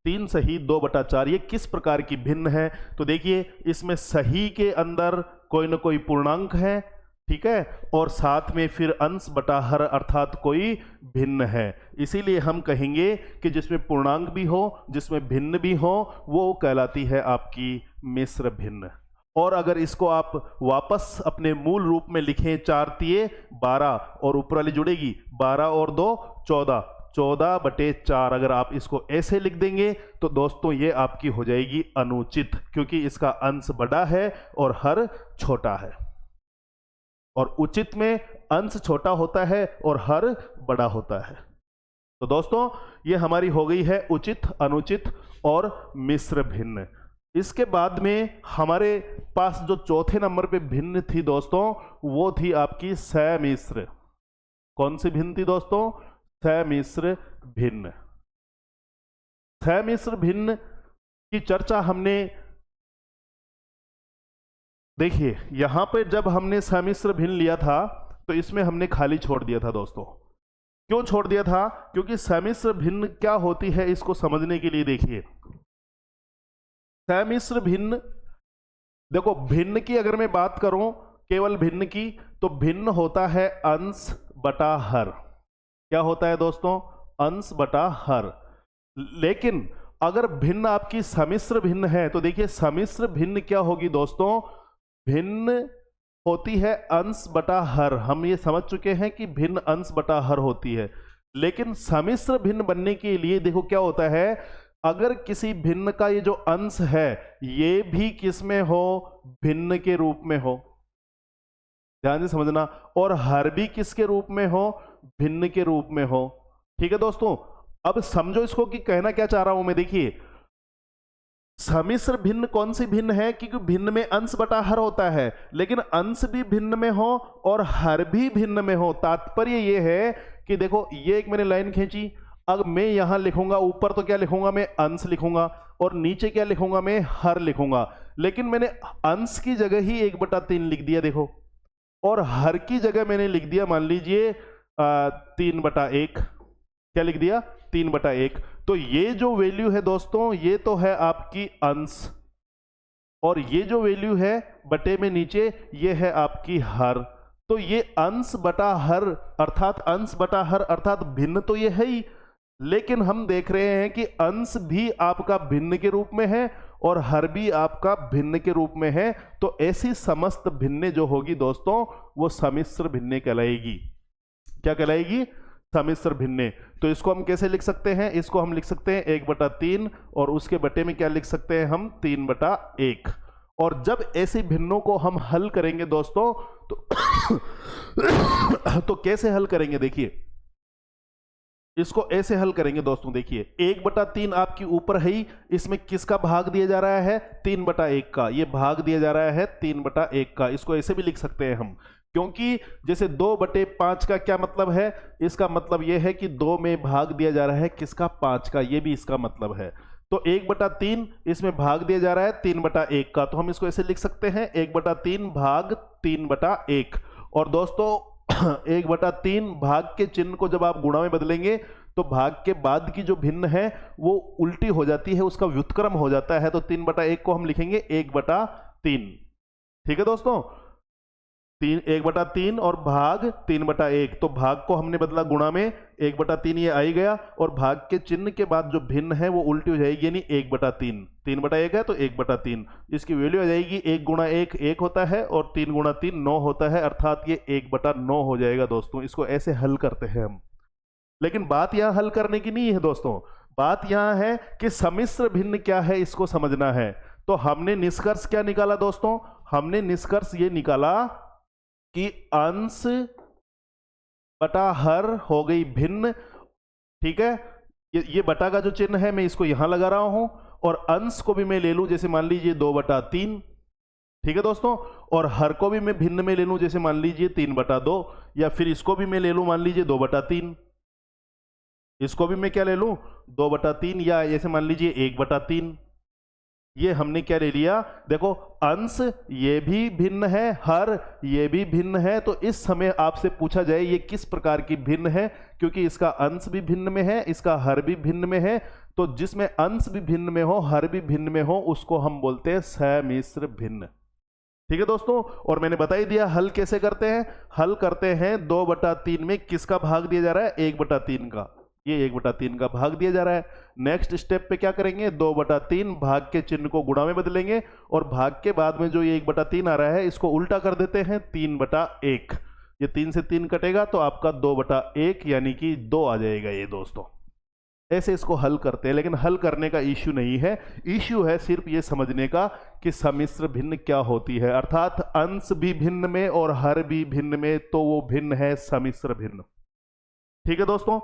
3 सही 2/4 ये किस प्रकार की भिन्न है? तो देखिए इसमें सही के अंदर कोई ना कोई पूर्णांक है, ठीक है, और साथ में फिर अंश बटा हर अर्थात कोई भिन्न है। इसीलिए हम कहेंगे कि जिसमें पूर्णांक भी हो, जिसमें भिन्न भी हो, वो कहलाती है आपकी मिश्र भिन्न। और अगर इसको आप वापस अपने मूल रूप में लिखें 4 तिये 12 और ऊपर वाली जुड़ेगी 12 और 2 14, 14/4 अगर आप इसको ऐसे लिख देंगे तो दोस्तों ये आपकी हो जाएगी अनुचित, क्योंकि इसका अंश बड़ा है और हर छोटा है। और उचित में अंश छोटा होता है और हर बड़ा होता है। तो दोस्तों ये हमारी हो गई है उचित, अनुचित और मिश्र भिन्न। इसके बाद में हमारे पास जो चौथे नंबर पे भिन्न थी दोस्तों, वो थी आपकी समिश्र। कौन सी भिन्न थी दोस्तों? समिश्र भिन्न। समिश्र भिन्न की चर्चा हमने, देखिए यहां पे जब हमने समिश्र भिन्न लिया था तो इसमें हमने खाली छोड़ दिया था दोस्तों। क्यों छोड़ दिया था? क्योंकि समिश्र भिन्न क्या होती है इसको समझने के लिए देखिए, समिश्र भिन्न, देखो भिन्न की अगर मैं बात करूं केवल भिन्न की, तो भिन्न होता है अंश बटा हर। क्या होता है दोस्तों? अंश बटा हर। लेकिन अगर भिन्न आपकी समिश्र भिन्न है तो देखिए समिश्र भिन्न क्या होगी दोस्तों? भिन्न होती है अंश बटा हर। हम ये समझ चुके हैं कि भिन्न अंश बटा हर होती है, लेकिन समिश्र भिन्न बनने के लिए देखो क्या होता है, अगर किसी भिन्न का ये जो अंश है ये भी किस में हो, भिन्न के रूप में हो, ध्यान से समझना, और हर भी किसके रूप में हो, भिन्न के रूप में हो। ठीक है दोस्तों, अब समझो इसको कि कहना क्या चाह रहा हूं मैं। देखिए सम्मिश्र भिन्न कौन सी भिन्न है, क्योंकि भिन्न में अंश बटा हर होता है, लेकिन अंश भी भिन्न में हो और हर भी भिन्न में हो। तात्पर्य ये है कि देखो ये एक मैंने लाइन खींची, अब मैं यहां लिखूंगा, ऊपर तो क्या लिखूंगा मैं, अंश लिखूंगा, और नीचे क्या लिखूंगा मैं, हर लिखूंगा, लेकिन मैंने अंश की जगह ही 1/3 लिख दिया देखो, और हर की जगह मैंने लिख दिया मान लीजिए 3/1। क्या लिख दिया, 3/1। तो ये जो वैल्यू है दोस्तों ये तो है आपकी अंश, और ये जो वैल्यू है बटे में नीचे ये है आपकी हर। तो ये अंश बटा हर अर्थात अंश बटा हर अर्थात भिन्न तो ये है ही, लेकिन हम देख रहे हैं कि अंश भी आपका भिन्न के रूप में है और हर भी आपका भिन्न के रूप में है। तो ऐसी समस्त भिन्ने जो होगी दोस्तों वो सम्मिश्र भिन्ने कहलाएगी। क्या कहलाएगी, सम्मिश्र भिन्ने। तो इसको हम कैसे लिख सकते हैं, इसको हम लिख सकते हैं 1/3 और उसके बटे में क्या लिख सकते हैं हम, 3/1। और जब ऐसी भिन्नों को हम हल करेंगे दोस्तों तो कैसे हल करेंगे, देखिए इसको ऐसे हल करेंगे दोस्तों। देखिए 1/3 आपकी ऊपर है ही, इसमें किसका भाग दिया जा रहा है, 3/1 का, ये भाग दिया जा रहा है 3/1 का। इसको ऐसे भी लिख सकते हैं हम, क्योंकि जैसे 2/5 का क्या मतलब है, इसका मतलब यह है कि 2 में भाग दिया जा रहा है किसका, 5 का, ये भी इसका मतलब है। तो 1/3 इसमें भाग दिया जा रहा है 3/1 का, तो हम इसको ऐसे लिख सकते हैं 1/3 भाग 3/1। और दोस्तों 1/3 भाग के चिन्ह को जब आप गुणा में बदलेंगे तो भाग के बाद की जो भिन्न है वो उल्टी हो जाती है, उसका व्युत्क्रम हो जाता है। तो 3/1 को हम लिखेंगे 1/3। ठीक है दोस्तों, 1/3 और भाग 3/1, तो भाग को हमने बदला गुणा में, 1/3 ये आ ही गया, और भाग के चिन्ह के बाद जो भिन्न है वो उल्टी हो जाएगी, यानी 1/3। 3/1 है तो 1/3, इसकी वैल्यू आ जाएगी 1 × 1 1 होता है और 3 × 3 9 होता है, अर्थात ये 1/9 हो जाएगा दोस्तों। इसको ऐसे हल करते हैं हम, लेकिन बात यहां हल करने की नहीं है दोस्तों, बात यहां है कि सम्मिश्र भिन्न क्या है इसको समझना है। तो हमने निष्कर्ष क्या निकाला दोस्तों, हमने निष्कर्ष ये निकाला कि अंश बटा हर हो गई भिन्न। ठीक है, ये बटा का जो चिन्ह है मैं इसको यहां लगा रहा हूं, और अंश को भी मैं ले लूं जैसे मान लीजिए 2/3। ठीक है दोस्तों, और हर को भी मैं भिन्न में ले लूं जैसे मान लीजिए 3/2, या फिर इसको भी मैं ले लूं मान लीजिए 2/3, इसको भी मैं क्या ले लूं 2/3, या जैसे मान लीजिए 1/3। ये हमने क्या ले लिया, देखो अंश ये भी भिन्न है, हर ये भी भिन्न है। तो इस समय आपसे पूछा जाए ये किस प्रकार की भिन्न है, क्योंकि इसका अंश भी भिन्न में है, इसका हर भी भिन्न में है, तो जिसमें अंश भी भिन्न में हो हर भी भिन्न में हो उसको हम बोलते हैं सम्मिश्र भिन्न। ठीक है दोस्तों, और मैंने बता ही दिया हल कैसे करते हैं, हल करते हैं 2/3 में किसका भाग दिया जा रहा है, 1/3 का, ये 1/3 का भाग दिया जा रहा है। नेक्स्ट स्टेप पे क्या करेंगे, 2/3 भाग के चिन्ह को गुणा में बदलेंगे, और भाग के बाद में जो ये 1/3 आ रहा है इसको उल्टा कर देते हैं 3/1। ये 3 से 3 कटेगा तो आपका 2/1 यानी कि 2 आ जाएगा ये दोस्तों। ऐसे इसको हल करते हैं, लेकिन हल करने का इश्यू नहीं है, इश्यू है सिर्फ ये समझने का कि सम्मिश्र भिन्न क्या होती है, अर्थात अंश भी भिन्न में और हर भी भिन्न में, तो वो भिन्न है सम्मिश्र भिन्न। ठीक है दोस्तों,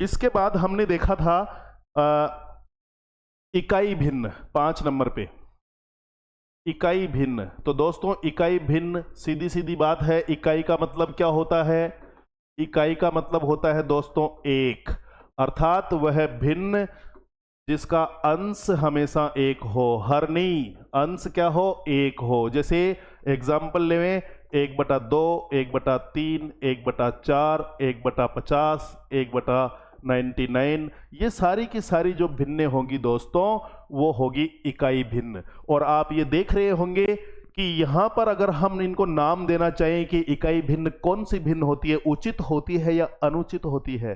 इसके बाद हमने देखा था इकाई भिन्न, 5 नंबर पे इकाई भिन्न। तो दोस्तों इकाई भिन्न सीधी सीधी बात है, इकाई का मतलब क्या होता है, इकाई का मतलब होता है दोस्तों एक, अर्थात वह भिन्न जिसका अंश हमेशा एक हो, हर नहीं, अंश क्या हो, एक हो। जैसे एग्जाम्पल लेवें 1/2, 1/3, 1/4, 1/50, 1/99, ये सारी की सारी जो भिन्ने होंगी दोस्तों वो होगी इकाई भिन्न। और आप ये देख रहे होंगे कि यहां पर अगर हम इनको नाम देना चाहें कि इकाई भिन्न कौन सी भिन्न होती है, उचित होती है या अनुचित होती है।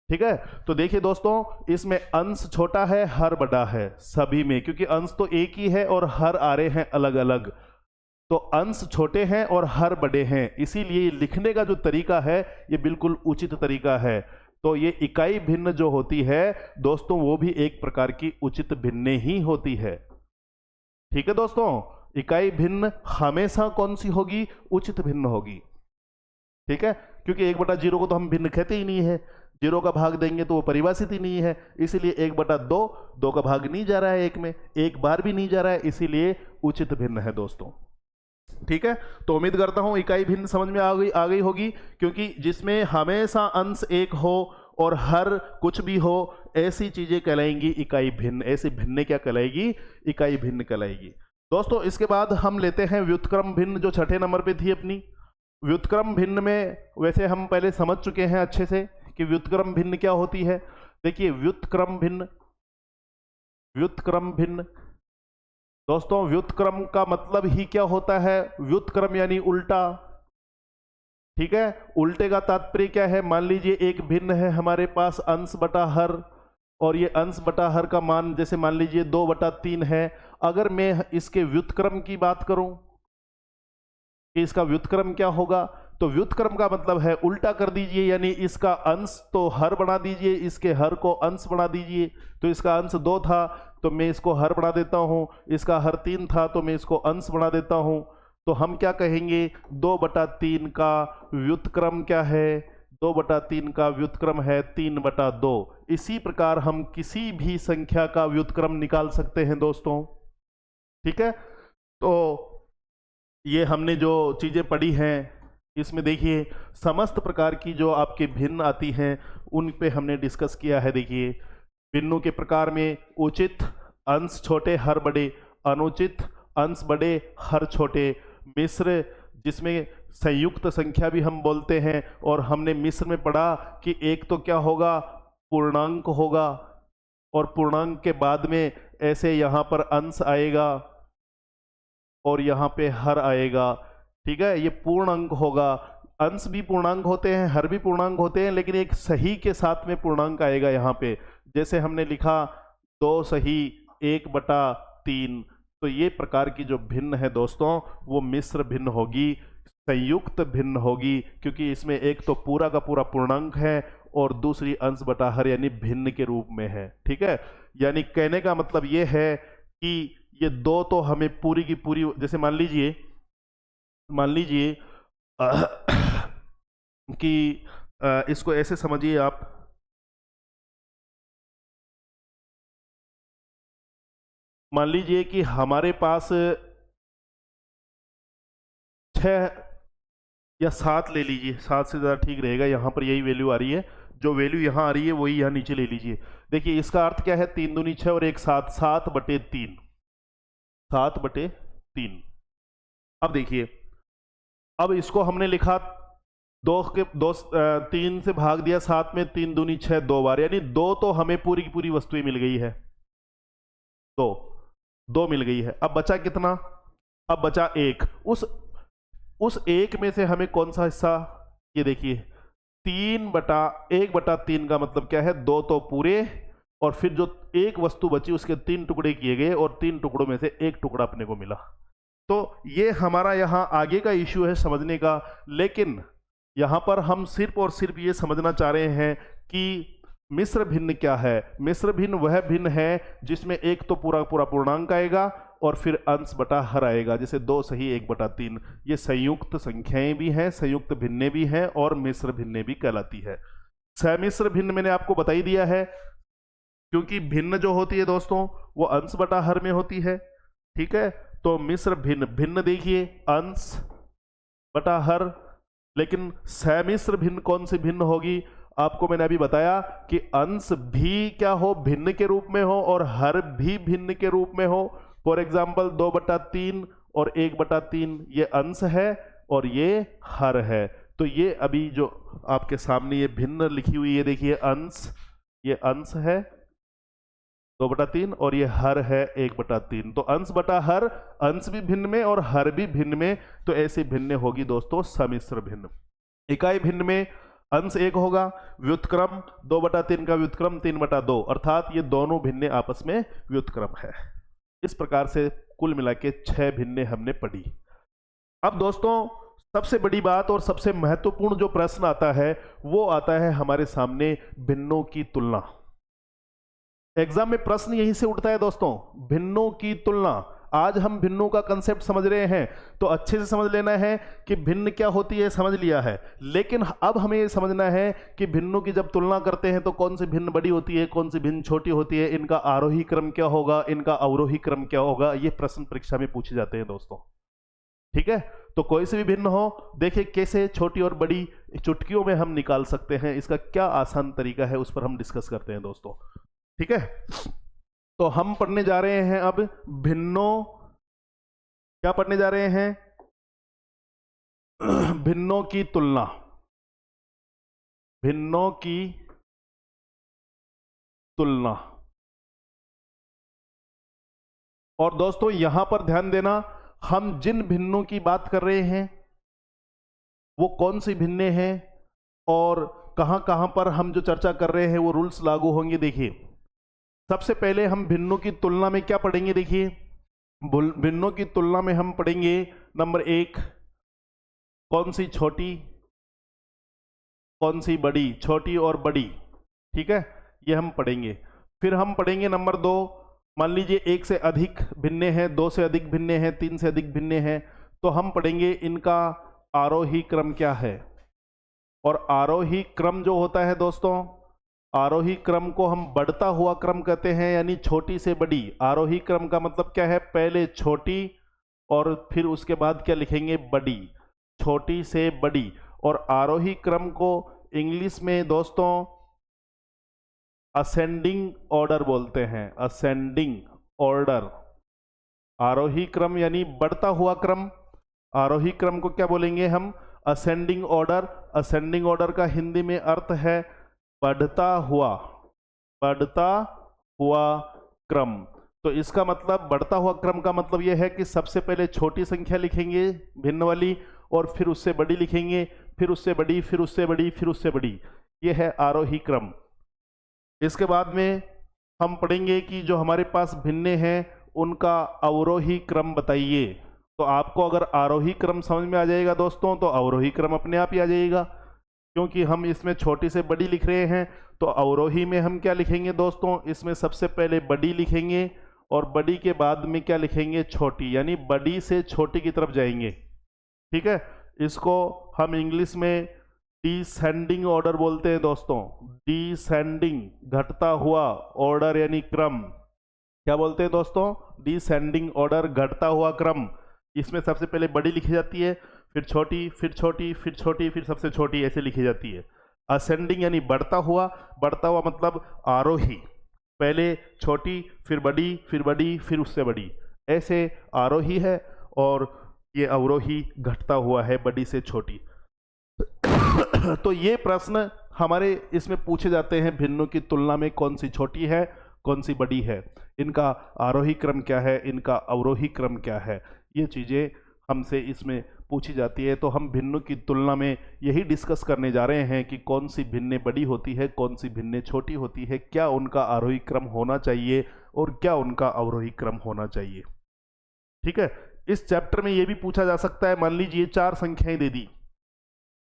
ठीक है, तो देखिए दोस्तों इसमें अंश छोटा है, हर बड़ा है सभी में, क्योंकि अंश तो एक ही है और हर आ रहे हैं अलग अलग, तो अंश छोटे हैं और हर बड़े हैं, इसीलिए लिखने का जो तरीका है ये बिल्कुल उचित तरीका है। तो ये इकाई भिन्न जो होती है दोस्तों, वो भी एक प्रकार की उचित भिन्न ही होती है। ठीक है दोस्तों, इकाई भिन्न हमेशा कौन सी होगी? उचित भिन्न होगी। ठीक है, क्योंकि 1/0 को तो हम भिन्न कहते ही नहीं है, 0 का भाग देंगे तो वो परिभाषित ही नहीं है, इसीलिए 1/2, 2 का भाग नहीं जा रहा है 1 में, एक बार भी नहीं जा रहा है, इसीलिए उचित भिन्न है दोस्तों। ठीक है, तो उम्मीद करता हूं इकाई भिन्न समझ में आ गई होगी, क्योंकि जिसमें हमेशा अंश एक हो और हर कुछ भी हो, ऐसी चीजें कहलाएंगी इकाई भिन्न। ऐसी भिन्न क्या कहलाएगी? इकाई भिन्न कहलाएगी। दोस्तों इसके बाद हम लेते हैं व्युत्क्रम भिन्न, जो छठे नंबर पे थी अपनी। व्युत्क्रम भिन्न में वैसे हम पहले समझ चुके हैं अच्छे से कि व्युत्क्रम भिन्न क्या होती है। देखिए व्युत्क्रम भिन्न, व्युत्क्रम भिन्न दोस्तों, व्युत्क्रम का मतलब ही क्या होता है? व्युत्क्रम यानी उल्टा। ठीक है, उल्टे का तात्पर्य क्या है? मान लीजिए एक भिन्न है हमारे पास अंश बटा हर, और ये अंश बटा हर का मान जैसे मान लीजिए 2/3 है। अगर मैं इसके व्युत्क्रम की बात करूं कि इसका व्युत्क्रम क्या होगा, तो व्युत्क्रम का मतलब है उल्टा कर दीजिए, यानी इसका अंश तो हर बना दीजिए, इसके हर को अंश बना दीजिए। तो इसका अंश 2 था तो मैं इसको हर बना देता हूं, इसका हर 3 था तो मैं इसको अंश बना देता हूं। तो हम क्या कहेंगे? 2/3 का व्युत्क्रम क्या है? 2/3 का व्युत्क्रम है 3/2। इसी प्रकार हम किसी भी संख्या का व्युत्क्रम निकाल सकते हैं दोस्तों। ठीक है, तो ये हमने जो चीजें पढ़ी हैं इसमें देखिए समस्त प्रकार की जो आपके भिन्न आती हैं उन पे हमने डिस्कस किया है। देखिए भिन्नों के प्रकार में उचित अंश छोटे हर बड़े, अनुचित अंश बड़े हर छोटे, मिश्र जिसमें संयुक्त संख्या भी हम बोलते हैं, और हमने मिश्र में पढ़ा कि एक तो क्या होगा? पूर्णांक होगा, और पूर्णांक के बाद में ऐसे यहाँ पर अंश आएगा और यहाँ पे हर आएगा। ठीक है, ये पूर्णांक होगा। अंश भी पूर्णांक होते हैं, हर भी पूर्णांक होते हैं, लेकिन एक सही के साथ में पूर्णांक आएगा यहाँ पे। जैसे हमने लिखा 2 सही 1/3। तो ये प्रकार की जो भिन्न है दोस्तों वो मिश्र भिन्न होगी, संयुक्त भिन्न होगी, क्योंकि इसमें एक तो पूरा का पूरा पूर्णांक है और दूसरी अंश बटा हर यानी भिन्न के रूप में है। ठीक है, यानी कहने का मतलब ये है कि ये 2 तो हमें पूरी की पूरी, जैसे मान लीजिए कि इसको ऐसे समझिए आप, मान लीजिए कि हमारे पास 6 या 7 ले लीजिए, 7 से ज़्यादा ठीक रहेगा, यहाँ पर यही वैल्यू आ रही है, जो वैल्यू यहाँ आ रही है वही यहाँ नीचे ले लीजिए। देखिए इसका अर्थ क्या है? 3 दूनी 6 और 1 7, 7/3, 7/3। अब देखिए, अब इसको हमने लिखा 3 से भाग दिया 7 में, 3 दूनी 6 2 बार, यानी 2 तो हमें पूरी की पूरी वस्तुएं मिल गई है, 2 मिल गई है। अब बचा कितना? अब बचा 1। उस 1 में से हमें कौन सा हिस्सा? ये देखिए 1/3 का मतलब क्या है? 2 तो पूरे, और फिर जो एक वस्तु बची उसके 3 टुकड़े किए गए, और 3 टुकड़ों में से 1 टुकड़ा अपने को मिला। तो ये हमारा यहां आगे का इश्यू है समझने का, लेकिन यहां पर हम सिर्फ और सिर्फ ये समझना चाह रहे हैं कि मिश्र भिन्न क्या है। मिश्र भिन्न वह भिन्न है जिसमें एक तो पूरा पूरा पूर्णांक आएगा और फिर अंश बटा हर आएगा, जैसे 2 सही 1/3। ये संयुक्त संख्याएं भी हैं, संयुक्त भिन्ने भी हैं, और मिश्र भिन्ने भी कहलाती है। समिश्र भिन्न मैंने आपको बता ही दिया है, क्योंकि भिन्न जो होती है दोस्तों वो अंश बटा हर में होती है। ठीक है, तो मिश्र भिन्न, भिन्न देखिए अंश बटा हर, लेकिन समिश्र भिन्न कौन सी भिन्न होगी? आपको मैंने अभी बताया कि अंश भी क्या हो? भिन्न के रूप में हो, और हर भी भिन्न के रूप में हो। फॉर एग्जाम्पल 2/3 और 1/3 ये अंश है और ये हर है। तो ये अभी जो आपके सामने ये भिन्न लिखी हुई है, देखिए अंश, ये अंश है 2/3 और ये हर है 1/3। तो अंश बटा हर, अंश भी भिन्न में और हर भी भिन्न में, तो ऐसी भिन्न होगी दोस्तों समिश्र भिन्न। इकाई भिन्न में अंश 1 होगा, व्युत्क्रम 2/3 का व्युत्क्रम 3/2, अर्थात ये दोनों भिन्ने आपस में व्युत्क्रम है। इस प्रकार से कुल मिला के 6 भिन्ने हमने पढ़ी। अब दोस्तों सबसे बड़ी बात और सबसे महत्वपूर्ण जो प्रश्न आता है वो आता है हमारे सामने भिन्नों की तुलना। एग्जाम में प्रश्न यहीं से उठता है दोस्तों, भिन्नों की तुलना। आज हम भिन्नों का कंसेप्ट समझ रहे हैं तो अच्छे से समझ लेना है कि भिन्न क्या होती है, समझ लिया है। लेकिन अब हमें ये समझना है कि भिन्नों की जब तुलना करते हैं तो कौन सी भिन्न बड़ी होती है, कौन सी भिन्न छोटी होती है, इनका आरोही क्रम क्या होगा, इनका अवरोही क्रम क्या होगा। ये प्रश्न परीक्षा में पूछे जाते हैं दोस्तों। ठीक है, तो कोई से भी भिन्न हो, देखिए कैसे छोटी और बड़ी चुटकियों में हम निकाल सकते हैं, इसका क्या आसान तरीका है उस पर हम डिस्कस करते हैं दोस्तों। ठीक है, तो हम पढ़ने जा रहे हैं अब भिन्नों, क्या पढ़ने जा रहे हैं, भिन्नों की तुलना। भिन्नों की तुलना। और दोस्तों यहां पर ध्यान देना, हम जिन भिन्नों की बात कर रहे हैं वो कौन सी भिन्ने हैं और कहां कहां पर हम जो चर्चा कर रहे हैं वो रूल्स लागू होंगे। देखिए सबसे पहले हम भिन्नों की तुलना में क्या पढ़ेंगे, देखिए भिन्नों की तुलना में हम पढ़ेंगे नंबर 1 कौन सी छोटी, कौन सी बड़ी, छोटी और बड़ी। ठीक है, ये हम पढ़ेंगे। फिर हम पढ़ेंगे नंबर 2, मान लीजिए 1 से अधिक भिन्ने हैं, 2 से अधिक भिन्ने हैं, 3 से अधिक भिन्ने हैं, तो हम पढ़ेंगे इनका आरोही क्रम क्या है। और आरोही क्रम जो होता है दोस्तों, आरोही क्रम को हम बढ़ता हुआ क्रम कहते हैं, यानी छोटी से बड़ी। आरोही क्रम का मतलब क्या है, पहले छोटी और फिर उसके बाद क्या लिखेंगे, बड़ी, छोटी से बड़ी। और आरोही क्रम को इंग्लिश में दोस्तों असेंडिंग ऑर्डर बोलते हैं, असेंडिंग ऑर्डर। आरोही क्रम यानी बढ़ता हुआ क्रम, आरोही क्रम को क्या बोलेंगे हम, असेंडिंग ऑर्डर। असेंडिंग ऑर्डर का हिंदी में अर्थ है बढ़ता हुआ, बढ़ता हुआ क्रम। तो इसका मतलब बढ़ता हुआ क्रम का मतलब यह है कि सबसे पहले छोटी संख्या लिखेंगे भिन्न वाली, और फिर उससे बड़ी लिखेंगे, फिर उससे बड़ी, फिर उससे बड़ी, फिर उससे बड़ी। यह है आरोही क्रम। इसके बाद में हम पढ़ेंगे कि जो हमारे पास भिन्ने हैं उनका अवरोही क्रम बताइए। तो आपको अगर आरोही क्रम समझ में आ जाएगा दोस्तों तो अवरोही क्रम अपने आप ही आ जाएगा, क्योंकि हम इसमें छोटी से बड़ी लिख रहे हैं। तो अवरोही में हम क्या लिखेंगे दोस्तों, इसमें सबसे पहले बड़ी लिखेंगे और बड़ी के बाद में क्या लिखेंगे, छोटी, यानी बड़ी से छोटी की तरफ जाएंगे। ठीक है, इसको हम इंग्लिश में डिसेंडिंग ऑर्डर बोलते हैं दोस्तों। डिसेंडिंग, घटता हुआ, ऑर्डर यानी क्रम, क्या बोलते हैं दोस्तों, डिसेंडिंग ऑर्डर, घटता हुआ क्रम। इसमें सबसे पहले बड़ी लिखी जाती है, फिर छोटी, फिर छोटी, फिर छोटी, फिर सबसे छोटी, ऐसे लिखी जाती है। असेंडिंग यानी बढ़ता हुआ, बढ़ता हुआ मतलब आरोही, पहले छोटी, फिर बड़ी, फिर बड़ी, फिर उससे बड़ी, ऐसे आरोही है। और ये अवरोही घटता हुआ है, बड़ी से छोटी। तो ये प्रश्न हमारे इसमें पूछे जाते हैं, भिन्नों की तुलना में कौन सी छोटी है, कौन सी बड़ी है, इनका आरोही क्रम क्या है, इनका अवरोही क्रम क्या है, ये चीज़ें हमसे इसमें पूछी जाती है। तो हम भिन्नों की तुलना में यही डिस्कस करने जा रहे हैं कि कौन सी भिन्ने बड़ी होती है, कौन सी भिन्ने छोटी होती है, क्या उनका आरोही क्रम होना चाहिए और क्या उनका अवरोही क्रम होना चाहिए। ठीक है, इस चैप्टर में यह भी पूछा जा सकता है, मान लीजिए 4 संख्याएं दे दी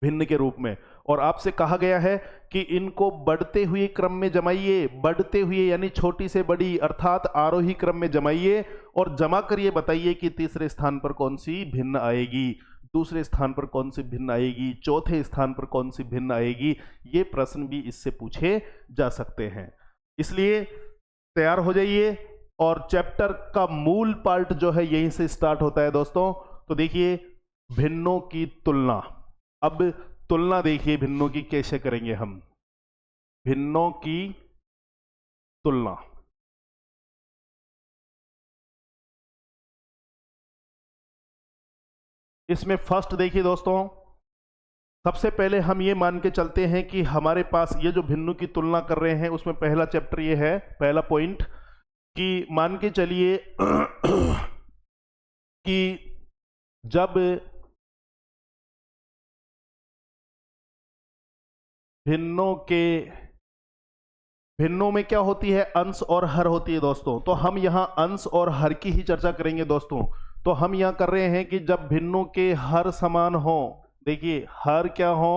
भिन्न के रूप में और आपसे कहा गया है कि इनको बढ़ते हुए क्रम में जमाइए, बढ़ते हुए यानी छोटी से बड़ी अर्थात आरोही क्रम में जमाइए और जमा कर ये बताइए कि तीसरे स्थान पर कौन सी भिन्न आएगी, दूसरे स्थान पर कौन सी भिन्न आएगी, चौथे स्थान पर कौन सी भिन्न आएगी। ये प्रश्न भी इससे पूछे जा सकते हैं, इसलिए तैयार हो जाइए। और चैप्टर का मूल पार्ट जो है यहीं से स्टार्ट होता है दोस्तों। तो देखिए भिन्नों की तुलना, अब तुलना देखिए भिन्नों की कैसे करेंगे हम, भिन्नों की तुलना। इसमें फर्स्ट देखिए दोस्तों, सबसे पहले हम ये मान के चलते हैं कि हमारे पास ये जो भिन्नों की तुलना कर रहे हैं उसमें पहला चैप्टर ये है, पहला पॉइंट कि मान के चलिए कि जब भिन्नों में क्या होती है, अंश और हर होती है दोस्तों। तो हम यहां अंश और हर की ही चर्चा करेंगे दोस्तों। तो हम यहां कर रहे हैं कि जब भिन्नों के हर समान हो, देखिए हर क्या हो,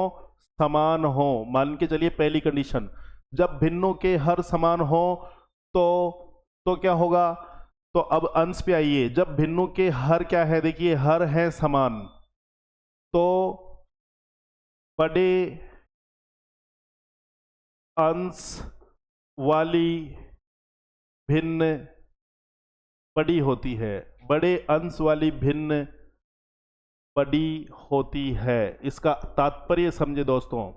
समान हो। मान के चलिए पहली कंडीशन, जब भिन्नों के हर समान हो तो क्या होगा। तो अब अंश पे आइए, जब भिन्नों के हर क्या है, देखिए हर है समान, तो बड़े अंश वाली भिन्न बड़ी होती है। बड़े अंश वाली भिन्न बड़ी होती है। इसका तात्पर्य समझे दोस्तों।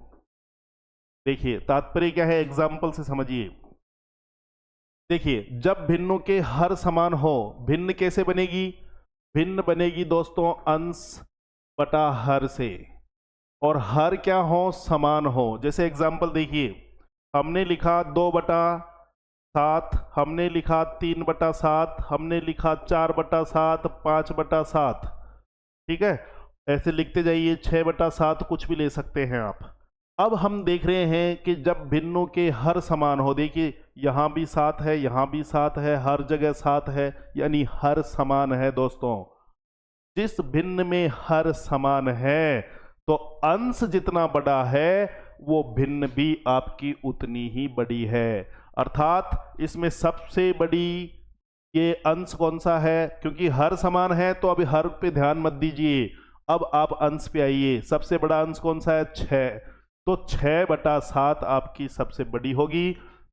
देखिए तात्पर्य क्या है, एग्जाम्पल से समझिए। देखिए जब भिन्नों के हर समान हो, भिन्न कैसे बनेगी, भिन्न बनेगी दोस्तों अंश बटा हर से, और हर क्या हो, समान हो। जैसे एग्जाम्पल देखिए, हमने लिखा 2/7, हमने लिखा 3/7, हमने लिखा 4/7, 5/7, ठीक है। ऐसे लिखते जाइए, 6/7, कुछ भी ले सकते हैं आप। अब हम देख रहे हैं कि जब भिन्नों के हर समान हो, देखिए यहां भी 7 है, यहां भी 7 है, हर जगह 7 है, यानी हर समान है दोस्तों। जिस भिन्न में हर समान है तो अंश जितना बड़ा है वो भिन्न भी आपकी उतनी ही बड़ी है। अर्थात इसमें सबसे बड़ी ये अंश कौन सा है, क्योंकि हर समान है तो अभी हर पे ध्यान मत दीजिए, अब आप अंश पे आइए। सबसे बड़ा अंश कौन सा है, 6, तो 6/7 आपकी सबसे बड़ी होगी,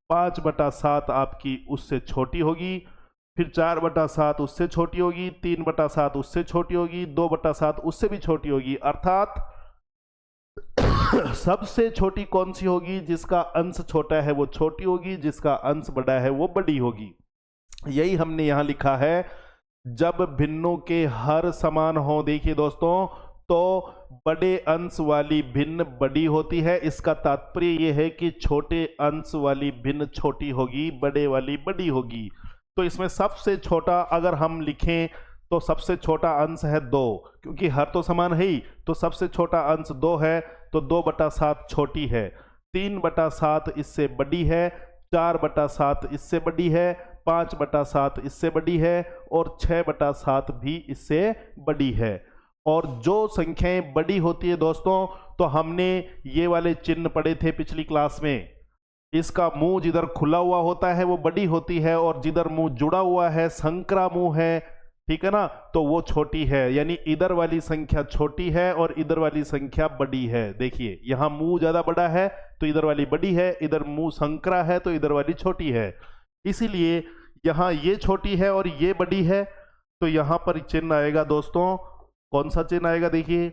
5/7 आपकी उससे छोटी होगी, फिर 4/7 उससे छोटी होगी, 3/7 उससे छोटी होगी, 2/7 उससे भी छोटी होगी। अर्थात सबसे छोटी कौन सी होगी, जिसका अंश छोटा है वो छोटी होगी, जिसका अंश बड़ा है वो बड़ी होगी। यही हमने यहां लिखा है, जब भिन्नों के हर समान हो, देखिए दोस्तों, तो बड़े अंश वाली भिन्न बड़ी होती है। इसका तात्पर्य यह है कि छोटे अंश वाली भिन्न छोटी होगी, बड़े वाली बड़ी होगी। तो इसमें सबसे छोटा अगर हम लिखें तो सबसे छोटा अंश है 2, क्योंकि हर तो समान है ही, तो सबसे छोटा अंश 2 है, तो 2/7 छोटी है, 3/7 इससे बड़ी है, 4/7 इससे बड़ी है, 5/7 इससे बड़ी है, और 6/7 भी इससे बड़ी है। और जो संख्याएं बड़ी होती है दोस्तों, तो हमने ये वाले चिन्ह पढ़े थे पिछली क्लास में। इसका मुंह जिधर खुला हुआ होता है वो बड़ी होती है, और जिधर मुंह जुड़ा हुआ है, संकरा मुंह है, ठीक है ना, तो वो छोटी है। यानी इधर वाली संख्या छोटी है और इधर वाली संख्या बड़ी है। देखिए यहां मुंह ज्यादा बड़ा है तो इधर वाली बड़ी है, इधर मुंह संकरा है तो इधर वाली छोटी है। इसीलिए यहां ये छोटी है और ये बड़ी है, तो यहां पर चिन्ह आएगा दोस्तों, कौन सा चिन्ह आएगा, देखिए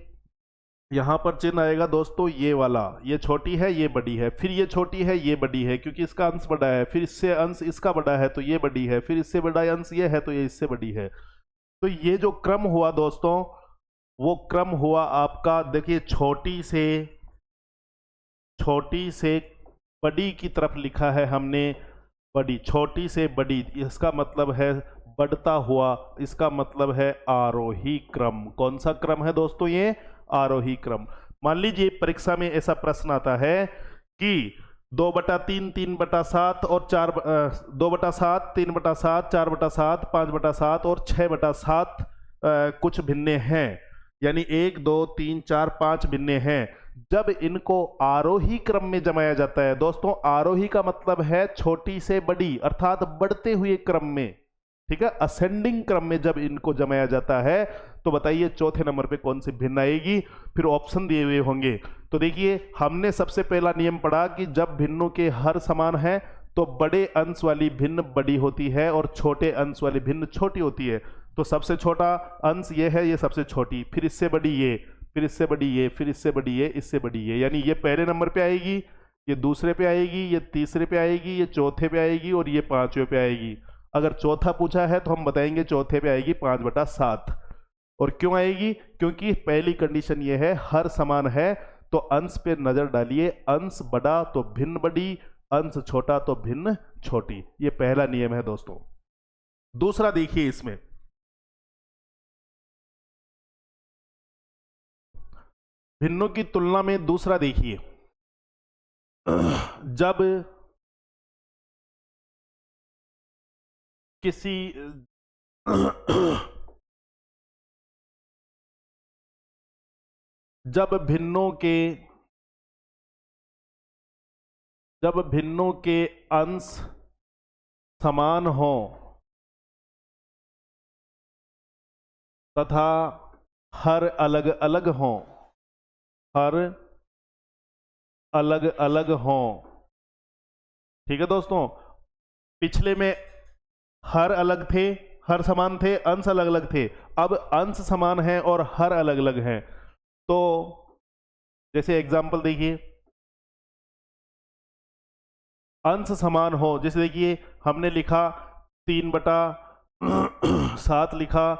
यहां पर चिन्ह आएगा दोस्तों ये वाला। ये छोटी है, ये बड़ी है, फिर ये छोटी है, ये बड़ी है, क्योंकि इसका अंश बड़ा है, फिर इससे अंश इसका बड़ा है तो ये बड़ी है, फिर इससे बड़ा अंश ये है तो ये इससे बड़ी है। तो ये जो क्रम हुआ दोस्तों, वो क्रम हुआ आपका, देखिए छोटी से बड़ी की तरफ लिखा है हमने, बड़ी, छोटी से बड़ी, इसका मतलब है बढ़ता हुआ, इसका मतलब है आरोही क्रम। कौन सा क्रम है दोस्तों, ये आरोही क्रम। मान लीजिए परीक्षा में ऐसा प्रश्न आता है कि 2/3, 3/7 और 2/7, 3/7, 4/7, 5/7 और 6/7 कुछ भिन्ने हैं, यानी 1, 2, 3, 4, 5 भिन्ने हैं। जब इनको आरोही क्रम में जमाया जाता है दोस्तों, आरोही का मतलब है छोटी से बड़ी, अर्थात बढ़ते हुए क्रम में, ठीक है, असेंडिंग क्रम में जब इनको जमाया जाता है, तो बताइए चौथे नंबर पे कौन सी भिन्न आएगी। फिर ऑप्शन दिए हुए होंगे। तो देखिए हमने सबसे पहला नियम पढ़ा कि जब भिन्नों के हर समान है तो बड़े अंश वाली भिन्न बड़ी होती है और छोटे अंश वाली भिन्न छोटी होती है। तो सबसे छोटा अंश ये है, ये सबसे छोटी, फिर इससे बड़ी ये, फिर इससे बड़ी ये, फिर इससे बड़ी ये, इससे बड़ी ये, यानी ये पहले नंबर पे आएगी, ये दूसरे पे आएगी, ये तीसरे पे आएगी, ये चौथे पे आएगी और ये पांचवें पे आएगी। अगर चौथा पूछा है तो हम बताएंगे चौथे पे आएगी 5/7। और क्यों आएगी, क्योंकि पहली कंडीशन ये है हर समान है, तो अंश पे नजर डालिए, अंश बड़ा तो भिन्न बड़ी, अंश छोटा तो भिन्न छोटी। ये पहला नियम है दोस्तों। दूसरा देखिए, इसमें भिन्नों की तुलना में दूसरा देखिए, जब किसी जब भिन्नों के अंश समान हो तथा हर अलग अलग हो, ठीक है दोस्तों। पिछले में हर अलग थे, हर समान थे, अंश अलग अलग थे। अब अंश समान है और हर अलग अलग हैं। तो जैसे एग्जांपल देखिए, अंश समान हो, जैसे देखिए हमने लिखा 3/7 लिखा,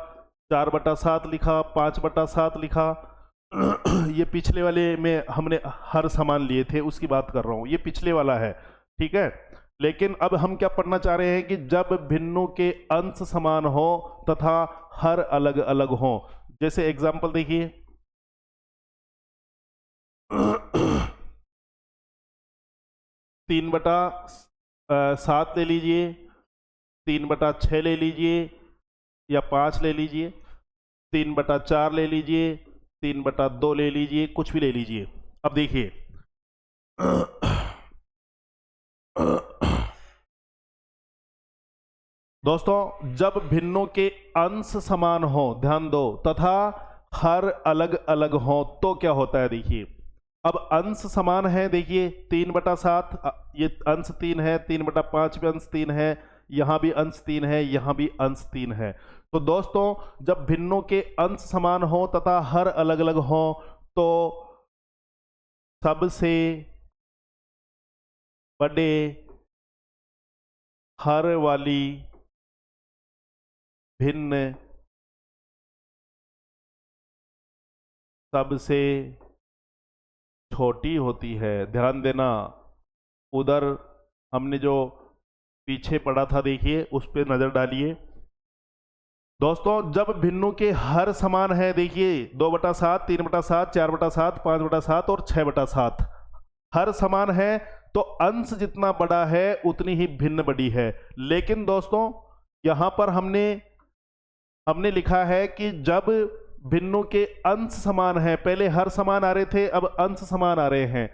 4/7 लिखा, 5/7 लिखा। ये पिछले वाले में हमने हर समान लिए थे, उसकी बात कर रहा हूं, ये पिछले वाला है, ठीक है। लेकिन अब हम क्या पढ़ना चाह रहे हैं कि जब भिन्नों के अंश समान हो तथा हर अलग अलग हो। जैसे एग्जांपल देखिए, 3/7 ले लीजिए, 3/6 ले लीजिए, या 5 ले लीजिए, 3/4 ले लीजिए, 3/2 ले लीजिए, कुछ भी ले लीजिए। अब देखिए, दोस्तों जब भिन्नों के अंश समान हो, ध्यान दो, तथा हर अलग अलग हो, तो क्या होता है देखिए। अब अंश समान है, देखिए 3/7, ये अंश 3 है, 3/5 भी अंश 3 है, यहां भी अंश 3 है, यहां भी अंश 3 है। तो दोस्तों जब भिन्नों के अंश समान हो तथा हर अलग अलग हो, तो सबसे बड़े हर वाली भिन्न सबसे छोटी होती है। ध्यान देना, उधर हमने जो पीछे पढ़ा था देखिए, उस पर नजर डालिए। दोस्तों जब भिन्नों के हर समान है, देखिए 2/7, 3/7, 4/7, 5/7 और 6/7 हर समान है, तो अंश जितना बड़ा है उतनी ही भिन्न बड़ी है। लेकिन दोस्तों यहां पर हमने लिखा है कि जब भिन्नों के अंश समान है, पहले हर समान आ रहे थे, अब अंश समान आ रहे हैं,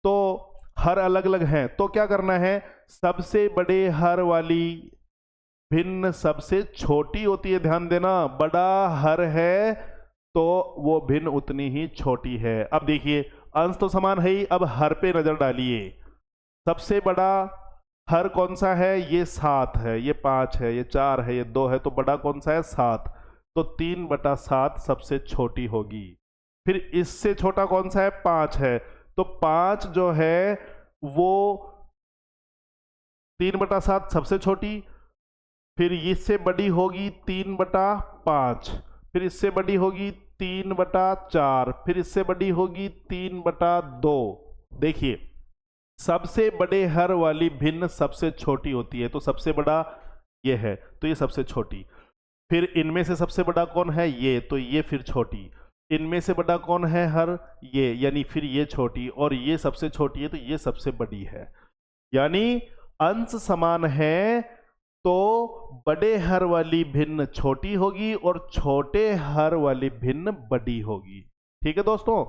तो हर अलग अलग हैं, तो क्या करना है, सबसे बड़े हर वाली भिन्न सबसे छोटी होती है। ध्यान देना, बड़ा हर है तो वो भिन्न उतनी ही छोटी है। अब देखिए अंश तो समान है ही, अब हर पे नजर डालिए। सबसे बड़ा हर कौन सा है, ये 7 है, ये 5 है, ये 4 है, ये 2 है, तो बड़ा कौन सा है, 7। तो 3/7 सबसे छोटी होगी। फिर इससे छोटा कौन सा है, 5 है, तो 5 जो है वो 3/7 सबसे छोटी। फिर इससे बड़ी होगी 3/5, फिर इससे बड़ी होगी 3/4, फिर इससे बड़ी होगी 3/2। देखिए सबसे बड़े हर वाली भिन्न सबसे छोटी होती है, तो सबसे बड़ा ये है, तो ये सबसे छोटी। फिर इनमें से सबसे बड़ा कौन है, ये, तो ये फिर छोटी। इनमें से बड़ा कौन है हर, ये, यानी फिर ये छोटी, और ये सबसे छोटी है, तो ये सबसे बड़ी है। यानी अंश समान है तो बड़े हर वाली भिन्न छोटी होगी और छोटे हर वाली भिन्न बड़ी होगी। ठीक है दोस्तों।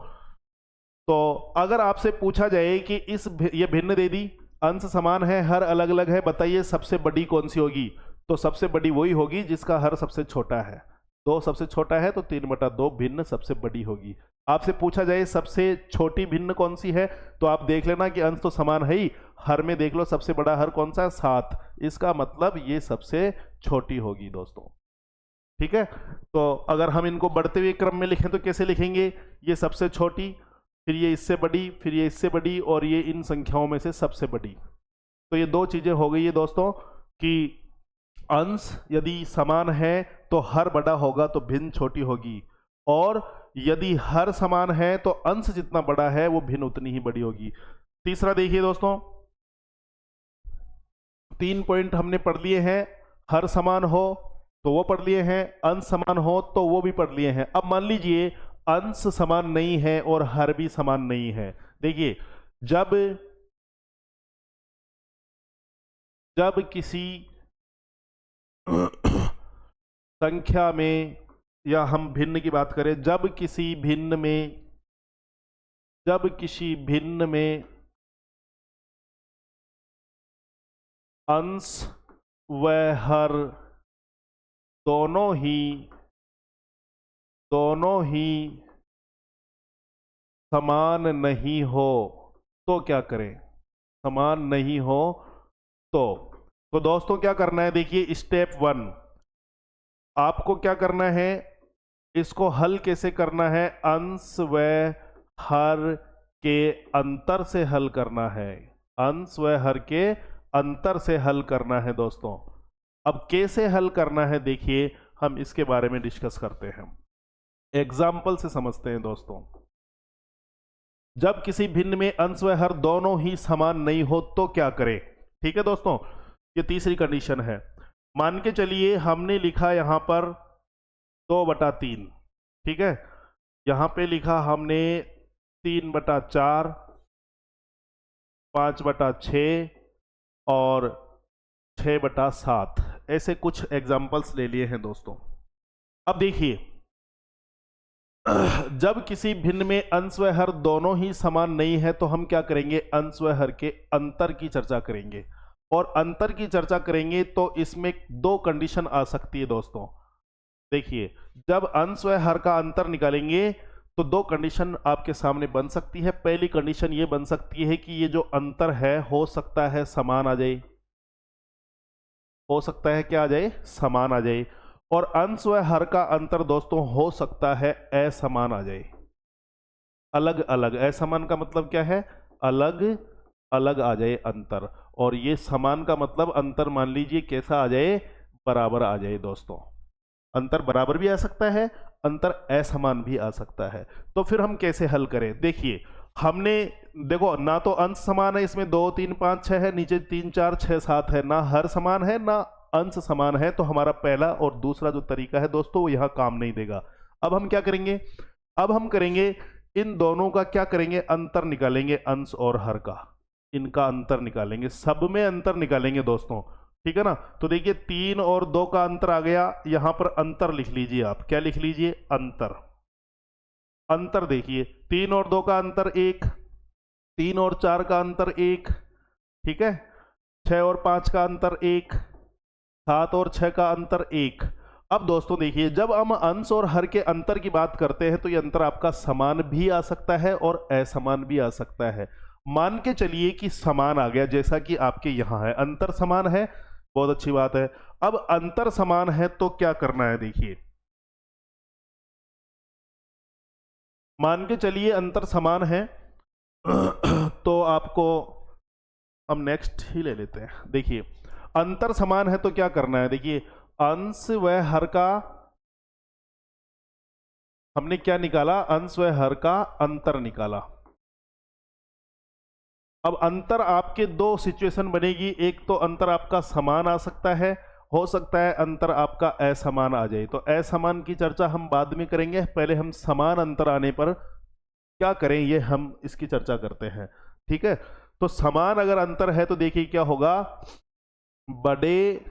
तो अगर आपसे पूछा जाए कि ये भिन्न दे दी, अंश समान है, हर अलग अलग है, बताइए सबसे बड़ी कौन सी होगी, तो सबसे बड़ी वही होगी जिसका हर सबसे छोटा है। 2 सबसे छोटा है तो 3/2 भिन्न सबसे बड़ी होगी। आपसे पूछा जाए सबसे छोटी भिन्न कौन सी है, तो आप देख लेना कि अंश तो समान है ही, हर में देख लो सबसे बड़ा हर कौन सा है, 7। इसका मतलब ये सबसे छोटी होगी दोस्तों। ठीक है। तो अगर हम इनको बढ़ते हुए क्रम में लिखें तो कैसे लिखेंगे, ये सबसे छोटी, फिर ये इससे बड़ी, फिर ये इससे बड़ी, और ये इन संख्याओं में से सबसे बड़ी। तो ये 2 चीजें हो गई है दोस्तों कि अंश यदि समान है तो हर बड़ा होगा तो भिन्न छोटी होगी, और यदि हर समान है तो अंश जितना बड़ा है वो भिन्न उतनी ही बड़ी होगी। तीसरा देखिए दोस्तों, 3 पॉइंट हमने पढ़ लिए हैं। हर समान हो तो वो पढ़ लिए हैं, अंश समान हो तो वो भी पढ़ लिए हैं। अब मान लीजिए अंश समान नहीं है और हर भी समान नहीं है। देखिए जब किसी संख्या में, या हम भिन्न की बात करें, जब किसी भिन्न में जब किसी भिन्न में अंश व हर दोनों ही समान नहीं हो तो क्या करें? समान नहीं हो तो दोस्तों क्या करना है, देखिए स्टेप 1 आपको क्या करना है, इसको हल कैसे करना है, अंश व हर के अंतर से हल करना है, अंश व हर के अंतर से हल करना है दोस्तों। अब कैसे हल करना है देखिए हम इसके बारे में डिस्कस करते हैं, एग्जाम्पल से समझते हैं दोस्तों। जब किसी भिन्न में अंश व हर दोनों ही समान नहीं हो तो क्या करें? ठीक है दोस्तों, ये तीसरी कंडीशन है। मान के चलिए हमने लिखा यहां पर 2/3, ठीक है, यहां पे लिखा हमने 3/4, 5/6 और 6/7, ऐसे कुछ एग्जाम्पल्स ले लिए हैं दोस्तों। अब देखिए जब किसी भिन्न में अंश व हर दोनों ही समान नहीं है तो हम क्या करेंगे, अंश व हर के अंतर की चर्चा करेंगे, और अंतर की चर्चा करेंगे तो इसमें दो कंडीशन आ सकती है दोस्तों। देखिए जब अंश व हर का अंतर निकालेंगे तो दो कंडीशन आपके सामने बन सकती है। पहली कंडीशन ये बन सकती है कि ये जो अंतर है हो सकता है समान आ जाए, हो सकता है क्या आ जाए, समान आ जाए, और अंश व हर का अंतर दोस्तों हो सकता है असमान आ जाए, अलग अलग। असमान का मतलब क्या है, अलग अलग आ जाए अंतर, और ये समान का मतलब अंतर मान लीजिए कैसा आ जाए, बराबर आ जाए दोस्तों। अंतर बराबर भी आ सकता है, अंतर असमान भी आ सकता है। तो फिर हम कैसे हल करें, देखिए हमने देखो ना तो अंश समान है, इसमें 2 3 5 6 है, नीचे 3 4 6 7 है, ना हर समान है ना अंश समान है, तो हमारा पहला और दूसरा जो तरीका है दोस्तों वो यहां काम नहीं देगा। अब हम क्या करेंगे, अब हम करेंगे इन दोनों का क्या करेंगे, अंतर निकालेंगे, अंश और हर का, इनका अंतर निकालेंगे, सब में अंतर निकालेंगे दोस्तों, ठीक है ना। तो देखिए 3 और 2 का अंतर आ गया, यहां पर अंतर लिख लीजिए आप, क्या लिख लीजिए, अंतर। अंतर देखिए 3 और 2 का अंतर 1, 3 और 4 का अंतर 1, ठीक है, 6 और 5 का अंतर 1, 7 और 6 का अंतर 1। अब दोस्तों देखिए जब हम अंश और हर के अंतर की बात करते हैं तो ये अंतर आपका समान भी आ सकता है और असमान भी आ सकता है। मान के चलिए कि समान आ गया, जैसा कि आपके यहां है, अंतर समान है, बहुत अच्छी बात है। अब अंतर समान है तो क्या करना है, देखिए मान के चलिए अंतर समान है तो आपको हम नेक्स्ट ही ले लेते हैं। देखिए अंतर समान है तो क्या करना है, देखिए अंश व हर का हमने क्या निकाला, अंश व हर का अंतर निकाला। अब अंतर आपके दो सिचुएशन बनेगी, एक तो अंतर आपका समान आ सकता है, हो सकता है अंतर आपका असमान आ जाए। तो असमान की चर्चा हम बाद में करेंगे, पहले हम समान अंतर आने पर क्या करें ये हम इसकी चर्चा करते हैं, ठीक है। तो समान अगर अंतर है तो देखिए क्या होगा, बड़े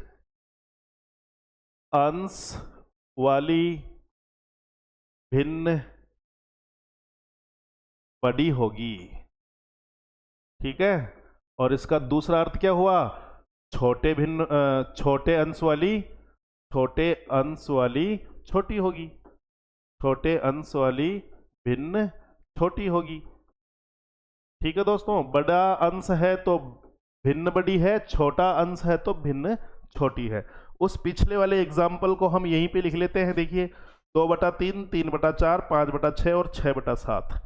अंश वाली भिन्न बड़ी होगी, ठीक है। और इसका दूसरा अर्थ क्या हुआ, छोटे अंश वाली छोटी होगी, छोटे अंश वाली भिन्न छोटी होगी, ठीक है दोस्तों। बड़ा अंश है तो भिन्न बड़ी है, छोटा अंश है तो भिन्न छोटी है। उस पिछले वाले एग्जाम्पल को हम यहीं पे लिख लेते हैं, देखिए 2/3, 3/4, 5/6 और 6/7।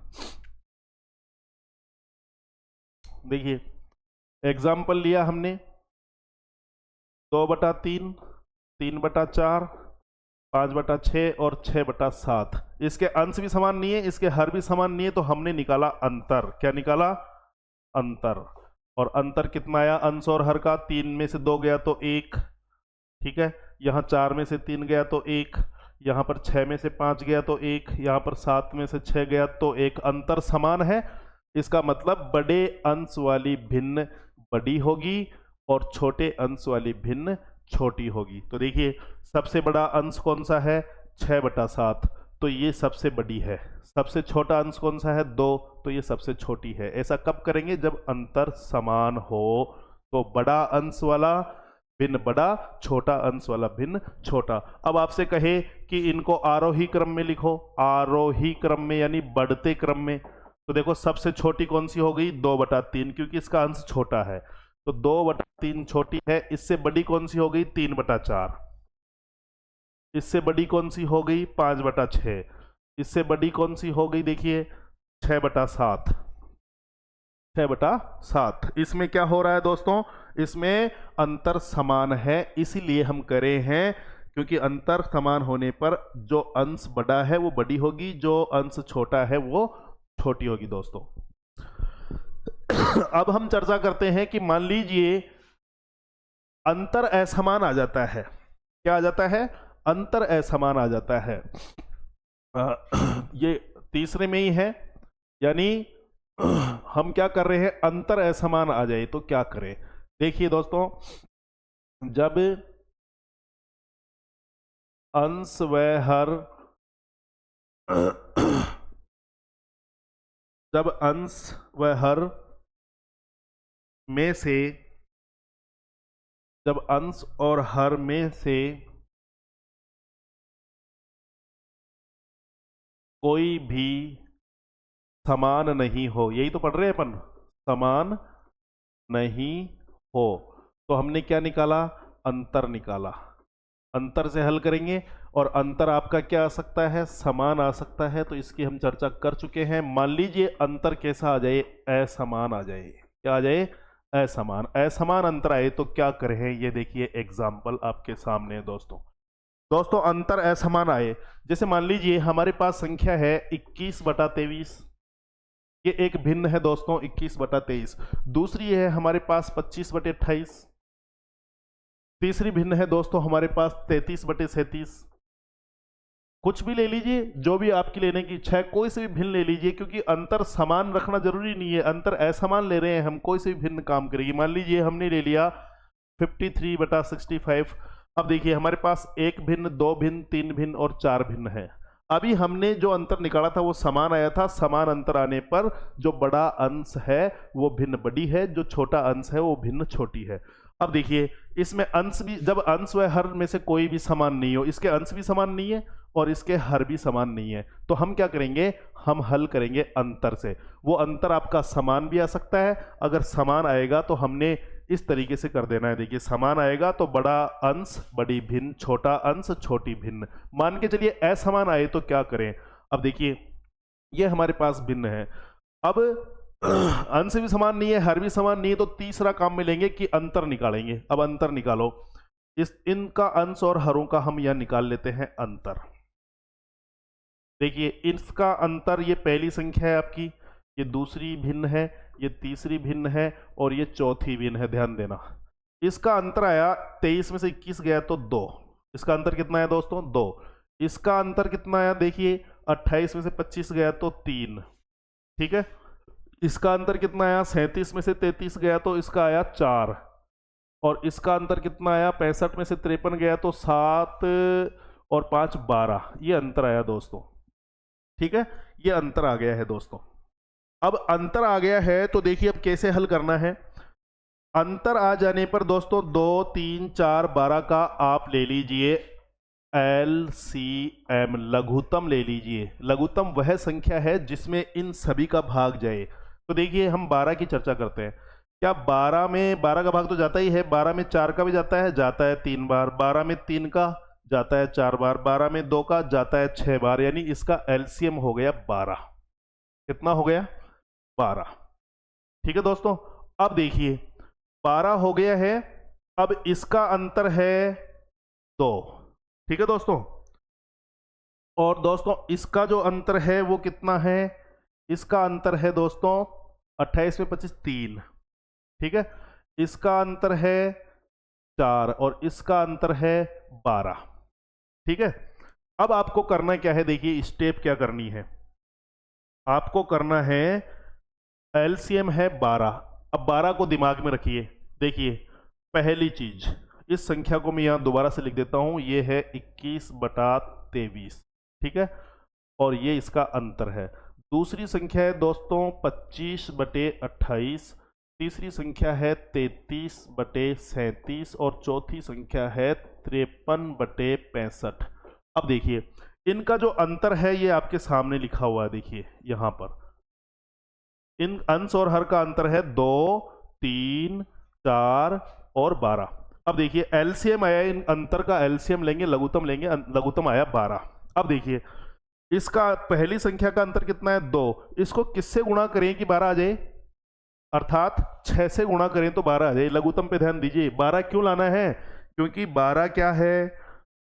देखिए एग्जाम्पल लिया हमने 2/3, 3/4, 5/6 और 6/7। इसके अंश भी समान नहीं है, इसके हर भी समान नहीं है, तो हमने निकाला अंतर। क्या निकाला, अंतर। और अंतर कितना आया, अंश और हर का 3 में से 2 गया तो 1, ठीक है, यहाँ 4 में से 3 गया तो 1, यहाँ पर 6 में से 5 गया तो 1, यहाँ पर 7 में से 6 गया तो 1। अंतर समान है, इसका मतलब बड़े अंश वाली भिन्न बड़ी होगी और छोटे अंश वाली भिन्न छोटी होगी। तो देखिए सबसे बड़ा अंश कौन सा है, 6/7, तो ये सबसे बड़ी है। सबसे छोटा अंश कौन सा है? 2, तो ये सबसे छोटी है। ऐसा कब करेंगे? जब अंतर समान हो। तो बड़ा अंश वाला भिन्न बड़ा, छोटा अंश वाला भिन्न छोटा। अब आपसे कहे कि इनको आरोही क्रम में लिखो, आरोही क्रम में यानी बढ़ते क्रम में, तो देखो सबसे छोटी कौन सी हो गई? 2/3, क्योंकि इसका अंश छोटा है, तो 2/3 छोटी है। इससे बड़ी कौन सी हो गई? 3/4। इससे बड़ी कौन सी हो गई? 5/6। इससे बड़ी कौन सी हो गई? देखिए 6/7। 6/7। इसमें क्या हो रहा है दोस्तों? इसमें अंतर समान है, इसीलिए हम करे हैं, क्योंकि अंतर समान होने पर जो अंश बड़ा है वो बड़ी होगी, जो अंश छोटा है वो छोटी होगी दोस्तों। अब हम चर्चा करते हैं कि मान लीजिए अंतर असमान आ जाता है। क्या आ जाता है? अंतर असमान आ जाता है। ये तीसरे में ही है, यानी हम क्या कर रहे हैं? अंतर असमान आ जाए तो क्या करें? देखिए दोस्तों, जब अंश व हर जब अंश व हर में से जब अंश और हर में से कोई भी समान नहीं हो, यही तो पढ़ रहे हैं अपन, समान नहीं हो, तो हमने क्या निकाला? अंतर निकाला। अंतर से हल करेंगे, और अंतर आपका क्या आ सकता है? समान आ सकता है। तो इसकी हम चर्चा कर चुके हैं। मान लीजिए अंतर कैसा आ जाए? असमान आ जाए। क्या आ जाए? असमान। असमान अंतर आए तो क्या करें? ये देखिए एग्जाम्पल आपके सामने है दोस्तों। दोस्तों अंतर असमान आए, जैसे मान लीजिए हमारे पास संख्या है 21/23, ये एक भिन्न है दोस्तों 21/23। दूसरी है हमारे पास 25/28। तीसरी भिन्न है दोस्तों हमारे पास 33/37। कुछ भी ले लीजिए, जो भी आपकी लेने की इच्छा है, कोई से भी भिन्न ले लीजिए, क्योंकि अंतर समान रखना जरूरी नहीं है। अंतर असमान ले रहे हैं हम, कोई से भी भिन्न काम करेगी। मान लीजिए हमने ले लिया 53/65। अब देखिए हमारे पास एक भिन्न, दो भिन्न, तीन भिन्न और चार भिन्न है। अभी हमने जो अंतर निकाला था वो समान आया था। समान अंतर आने पर जो बड़ा अंश है वो भिन्न बड़ी है, जो छोटा अंश है वो भिन्न छोटी है। अब देखिए इसमें अंश भी, जब अंश व हर में से कोई भी समान नहीं हो, इसके अंश भी समान नहीं है और इसके हर भी समान नहीं है, तो हम क्या करेंगे? हम हल करेंगे अंतर से। वो अंतर आपका समान भी आ सकता है। अगर समान आएगा तो हमने इस तरीके से कर देना है। देखिए समान आएगा तो बड़ा अंश बड़ी भिन्न, छोटा अंश छोटी भिन्न। मान के चलिए असमान आए तो क्या करें? अब देखिए ये हमारे पास भिन्न है। अब अंश भी समान नहीं है, हर भी समान नहीं है, तो तीसरा काम में लेंगे कि अंतर निकालेंगे। अब अंतर निकालो, इनका अंश और हरों का हम यह निकाल लेते हैं अंतर। देखिए इसका अंतर, ये पहली संख्या है आपकी, ये दूसरी भिन्न है, ये तीसरी भिन्न है और ये चौथी भिन्न है। ध्यान देना, इसका अंतर आया 23 में से 21 गया तो 2। इसका अंतर कितना है दोस्तों? 2। इसका अंतर कितना आया? देखिए 28 में से 25 गया तो 3। ठीक है। इसका अंतर कितना आया? 37 में से 33 गया तो इसका आया 4। और इसका अंतर कितना आया? 65 में से 53 गया तो 7 और 5 12। ये अंतर आया दोस्तों। ठीक है, ये अंतर आ गया है दोस्तों। अब अंतर आ गया है तो देखिए अब कैसे हल करना है। अंतर आ जाने पर दोस्तों 2 3 4 12 का आप ले लीजिए LCM, लघुत्तम ले लीजिए। लघुत्तम वह संख्या है जिसमें इन सभी का भाग जाए। तो देखिए हम 12 की चर्चा करते हैं। क्या 12 में 12 का भाग तो जाता ही है, 12 में 4 का भी जाता है 3 बार, 12 में 3 का जाता है 4 बार, 12 में 2 का जाता है 6 बार, यानी इसका LCM हो गया 12। कितना हो गया? 12। ठीक है दोस्तों। अब देखिए 12 हो गया है, अब इसका अंतर है 2। ठीक है दोस्तों। और दोस्तों इसका जो अंतर है वो कितना है? इसका अंतर है दोस्तों 28 में 25 3। ठीक है। इसका अंतर है 4 और इसका अंतर है 12। ठीक है। अब आपको करना क्या है? देखिए स्टेप क्या करनी है आपको? करना है LCM है 12। अब 12 को दिमाग में रखिए। देखिए पहली चीज, इस संख्या को मैं यहां दोबारा से लिख देता हूं, ये है 21/23। ठीक है। और ये इसका अंतर है। दूसरी संख्या है दोस्तों 25/28, तीसरी संख्या है 33/37 और चौथी संख्या है 53/65। अब देखिए इनका जो अंतर है ये आपके सामने लिखा हुआ है, देखिए यहां पर इन अंश और हर का अंतर है 2, 3, 4 और 12। अब देखिए एलसीएम आया, इन अंतर का एलसीएम लेंगे, लघुत्तम लेंगे, लघुत्तम आया 12। अब देखिए इसका पहली संख्या का अंतर कितना है 2, इसको किससे गुणा करें कि 12 आ जाए, अर्थात 6 से गुणा करें तो 12 आ जाए। लघुत्तम पे ध्यान दीजिए, 12 क्यों लाना है, क्योंकि 12 क्या है,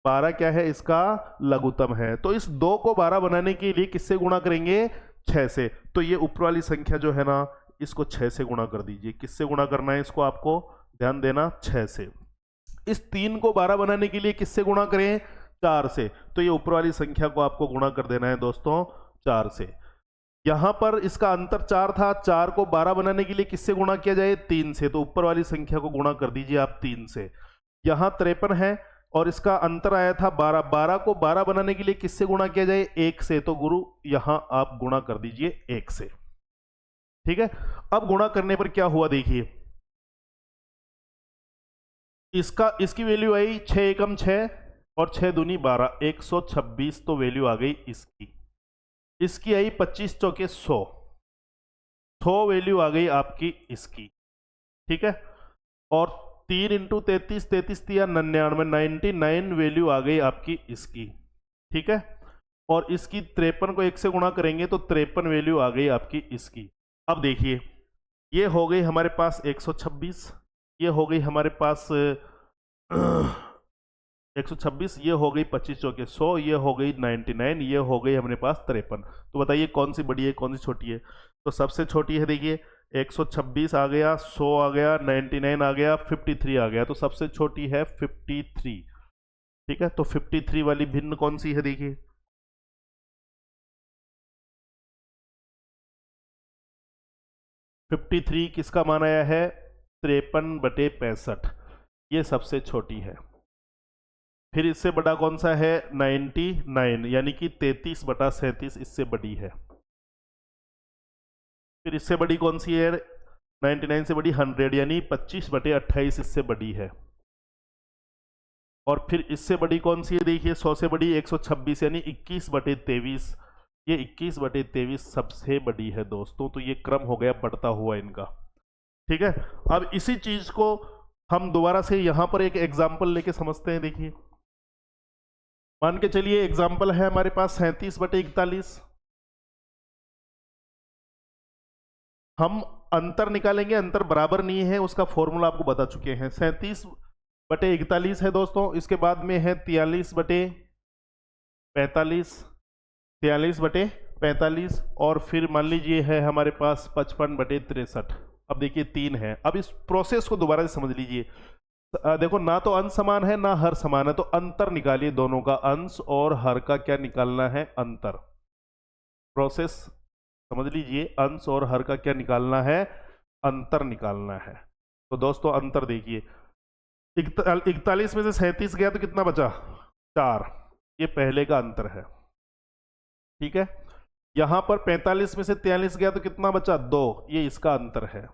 12 क्या है, इसका लघुत्तम है। तो इस 2 को 12 बनाने के लिए किससे गुणा करेंगे, 6 से। तो ये ऊपर वाली संख्या जो है ना, इसको 6 से गुणा कर दीजिए। किससे गुणा करना है इसको, आपको ध्यान देना, 6 से। इस 3 को 12 बनाने के लिए किससे गुणा करें, 4 से। तो ये ऊपर वाली संख्या को आपको गुणा कर देना है दोस्तों 4 से। यहां पर इसका अंतर 4 था, 4 को 12 बनाने के लिए किससे गुणा किया जाए, 3 से। तो ऊपर वाली संख्या को गुणा कर दीजिए आप 3 से। यहां 53 है और इसका अंतर आया था 12, 12 को 12 बनाने के लिए किससे गुणा किया जाए, 1 से। तो गुरु यहां आप गुणा कर दीजिए 1 से, ठीक है। अब गुणा करने पर क्या हुआ देखिए, इसकी वैल्यू आई 6 एकम 6 और 6 दूनी 12, 126 तो वैल्यू आ गई इसकी। इसकी आई 25 चौके 100, 100 वैल्यू आ गई आपकी इसकी, ठीक है। और 3 इंटू 33, 33 तिया 99, 99 वैल्यू आ गई आपकी इसकी, ठीक है। और इसकी 53 को 1 से गुणा करेंगे तो 53 वैल्यू आ गई आपकी इसकी। अब देखिए ये हो गई हमारे पास 126, ये हो गई हमारे पास 126, ये हो गई 25 चौके 100, ये हो गई 99, ये हो गई हमारे पास 53। तो बताइए कौन सी बड़ी है कौन सी छोटी है। तो सबसे छोटी है देखिए 126 आ गया, 100 आ गया, 99 आ गया, 53 आ गया। तो सबसे छोटी है 53, ठीक है। तो 53 वाली भिन्न कौन सी है देखिए, फिफ्टी थ्री किसका मान आया है, 53/65, ये सबसे छोटी है। फिर इससे बड़ा कौन सा है, 99, यानी कि 33/37 इससे बड़ी है। फिर इससे बड़ी कौन सी है, 99 से बड़ी 100, यानी 25/28 इससे बड़ी है। और फिर इससे बड़ी कौन सी है देखिए, 100 से बड़ी 126, यानी 21/23, ये 21/23 सबसे बड़ी है दोस्तों। तो ये क्रम हो गया बढ़ता हुआ इनका, ठीक है। अब इसी चीज को हम दोबारा से यहां पर एक एग्जाम्पल लेके समझते हैं। देखिए मान के चलिए एग्जाम्पल है हमारे पास 37/41, हम अंतर निकालेंगे, अंतर बराबर नहीं है उसका फॉर्मूला आपको बता चुके हैं। 37/41 है दोस्तों, इसके बाद में है 43/45, 43/45 और फिर मान लीजिए है हमारे पास 55/63। अब देखिए 3 है। अब इस प्रोसेस को दोबारा से समझ लीजिए। देखो ना तो अंश समान है ना हर समान है, तो अंतर निकालिए दोनों का, अंश और हर का क्या निकालना है, अंतर। प्रोसेस समझ लीजिए, अंश और हर का क्या निकालना है, अंतर निकालना है। तो दोस्तों अंतर देखिए, 41 में से 37 गया तो कितना बचा, 4, ये पहले का अंतर है, ठीक है। यहां पर 45 में से 43 गया तो कितना बचा, 2, ये इसका अंतर है।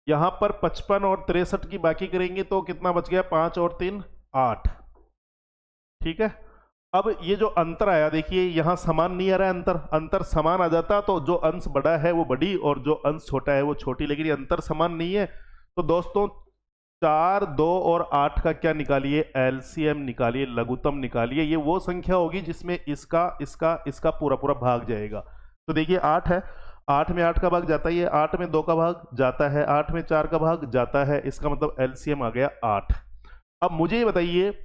यहां पर 55 और 63 की बाकी करेंगे तो कितना बच गया, 5 और 3 8, ठीक है। अब ये जो अंतर आया देखिए, यहां समान नहीं आ रहा है अंतर, अंतर समान आ जाता तो जो अंश बड़ा है वो बड़ी और जो अंश छोटा है वो छोटी, लेकिन ये अंतर समान नहीं है। तो दोस्तों 4, 2 और 8 का क्या निकालिए, एलसीएम निकालिए, लघुत्तम निकालिए। ये वो संख्या होगी जिसमें इसका इसका इसका पूरा पूरा भाग जाएगा। तो देखिए 8 है, 8 में 8 का भाग जाता ही है, 8 में 2 का भाग जाता है, 8 में 4 का भाग जाता है, इसका मतलब एलसीएम आ गया 8। अब मुझे ये बताइए,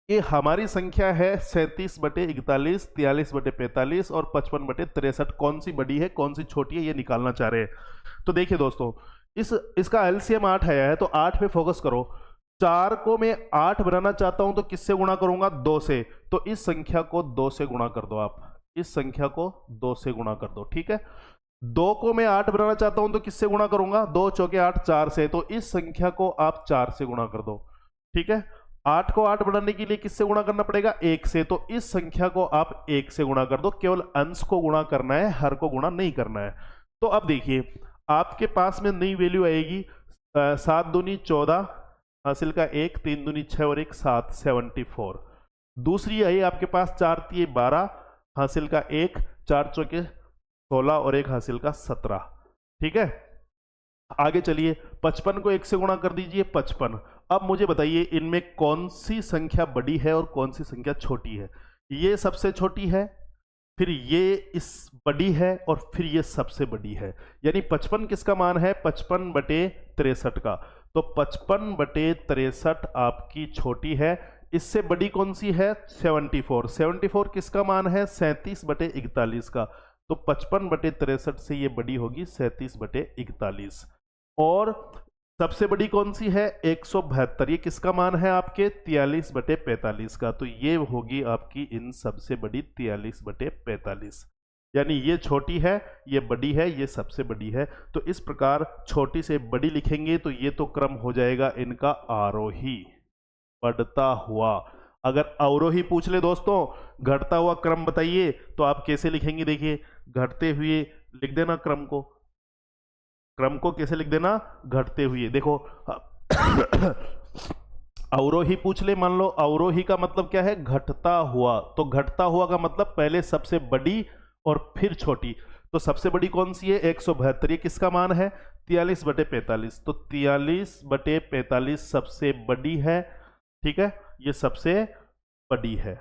ये हमारी संख्या है 37/41, 43/45 और 55/63, कौन सी बड़ी है कौन सी छोटी है, ये निकालना चाह रहे हैं। तो देखिए दोस्तों इसका एलसीएम 8 आया है, तो 8 पे फोकस करो। 4 को मैं 8 बनाना चाहता हूं तो किससे गुणा करूंगा, 2 से। तो इस संख्या को 2 से गुणा कर दो, आप इस संख्या को 2 से गुणा कर दो, ठीक है। 2 को मैं 8 बनाना चाहता हूं तो किससे गुणा करूंगा, 2 चौके 8, 4 से। तो इस संख्या को आप 4 से गुणा कर दो, ठीक है। 8 को 8 बनाने के लिए किससे गुणा करना पड़ेगा? 1 से। तो इस संख्या को आप 1 से गुणा कर दो, केवल अंश को गुणा करना है, हर को गुणा नहीं करना है। तो अब देखिए आपके पास में नई वैल्यू आएगी 7 दूनी 14, हासिल का 1, 3 दूनी 6 और 1 7, 74। दूसरी आई आपके पास 4 तिये 12, हासिल का 1, 4 चौके 16 और 1 हासिल का 17। ठीक है, आगे चलिए 55 को 1 से गुणा कर दीजिए, 55। अब मुझे बताइए इनमें कौन सी संख्या बड़ी है और कौन सी संख्या छोटी है? ये सबसे छोटी है, फिर ये इस बड़ी है और फिर ये सबसे बड़ी है। यानी 55 किसका मान है? 55/63 का। तो 55/63 आपकी छोटी है। इससे बड़ी कौन सी है? 74। 74 किसका मान है? 37/41 का। तो 55/63 से ये बड़ी होगी 37/41। और सबसे बड़ी कौन सी है? 172। ये किसका मान है आपके? 43/45 का। तो ये होगी आपकी इन सबसे बड़ी 43/45। यानी ये छोटी है, ये बड़ी है, ये सबसे बड़ी है। तो इस प्रकार छोटी से बड़ी लिखेंगे तो ये तो क्रम हो जाएगा इनका आरोही, बढ़ता हुआ। अगर अवरोही पूछ ले दोस्तों, घटता हुआ क्रम बताइए, तो आप कैसे लिखेंगे? देखिए घटते हुए लिख देना क्रम को। क्रम को कैसे लिख देना? घटते हुए। देखो अवरोही पूछ ले, मान लो अवरोही का मतलब क्या है? घटता हुआ। तो घटता हुआ का मतलब पहले सबसे बड़ी और फिर छोटी। तो सबसे बड़ी कौन सी है? 172। ये किसका मान है? 43/45। तो 43/45 सबसे बड़ी है। ठीक है, ये सबसे बड़ी है।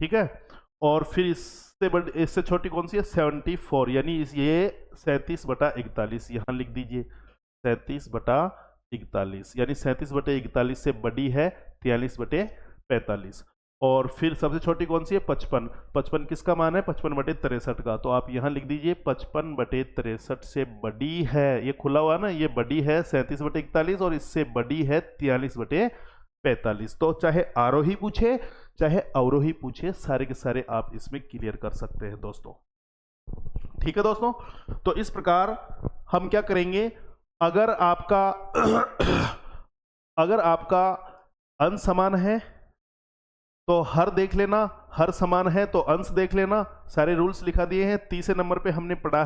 ठीक है, और फिर इससे छोटी कौन सी है? 74। यानी ये 37/41 यहां लिख दीजिए, 37/41। यानी 37/41 से बड़ी है 43/45। और फिर सबसे छोटी कौन सी है? 55। 55 किसका मान है? 55/63 का। तो आप यहां लिख दीजिए 55/63 से बड़ी है, ये खुला हुआ ना, ये बड़ी है 37/41 और इससे बड़ी है 43/45। तो चाहे आरोही पूछे चाहे अवरोही पूछे, सारे के सारे आप इसमें क्लियर कर सकते हैं दोस्तों। ठीक है दोस्तों, तो इस प्रकार हम क्या करेंगे? अगर आपका अगर आपका अंश समान है तो हर देख लेना, हर समान है तो अंश देख लेना। सारे रूल्स लिखा दिए हैं। तीसरे नंबर पे हमने पढ़ा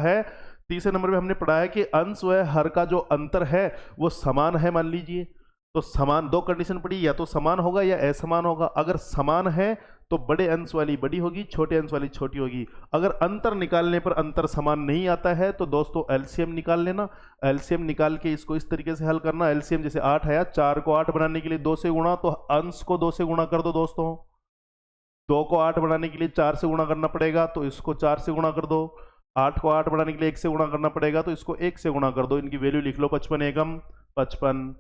है कि अंश व हर का जो अंतर है वो समान है। मान लीजिए तो समान, दो कंडीशन पड़ी, या तो समान होगा या असमान होगा। अगर समान है तो बड़े अंश वाली बड़ी होगी, छोटे अंश वाली छोटी होगी। अगर अंतर निकालने पर अंतर समान नहीं आता है तो दोस्तों एलसीएम निकाल लेना। एलसीएम निकाल के इसको इस तरीके से हल करना। एलसीएम जैसे 8 है, 4 को 8 बनाने के लिए 2 से गुणा, तो अंश को 2 से गुणा कर दो दोस्तों। 2 को 8 बनाने के लिए 4 से गुणा करना पड़ेगा, तो इसको 4 से गुणा कर दो। 8 को 8 बनाने के लिए 1 से गुणा करना पड़ेगा, तो इसको 1 से गुणा कर दो। इनकी वैल्यू लिख लो, 55 एकम 55।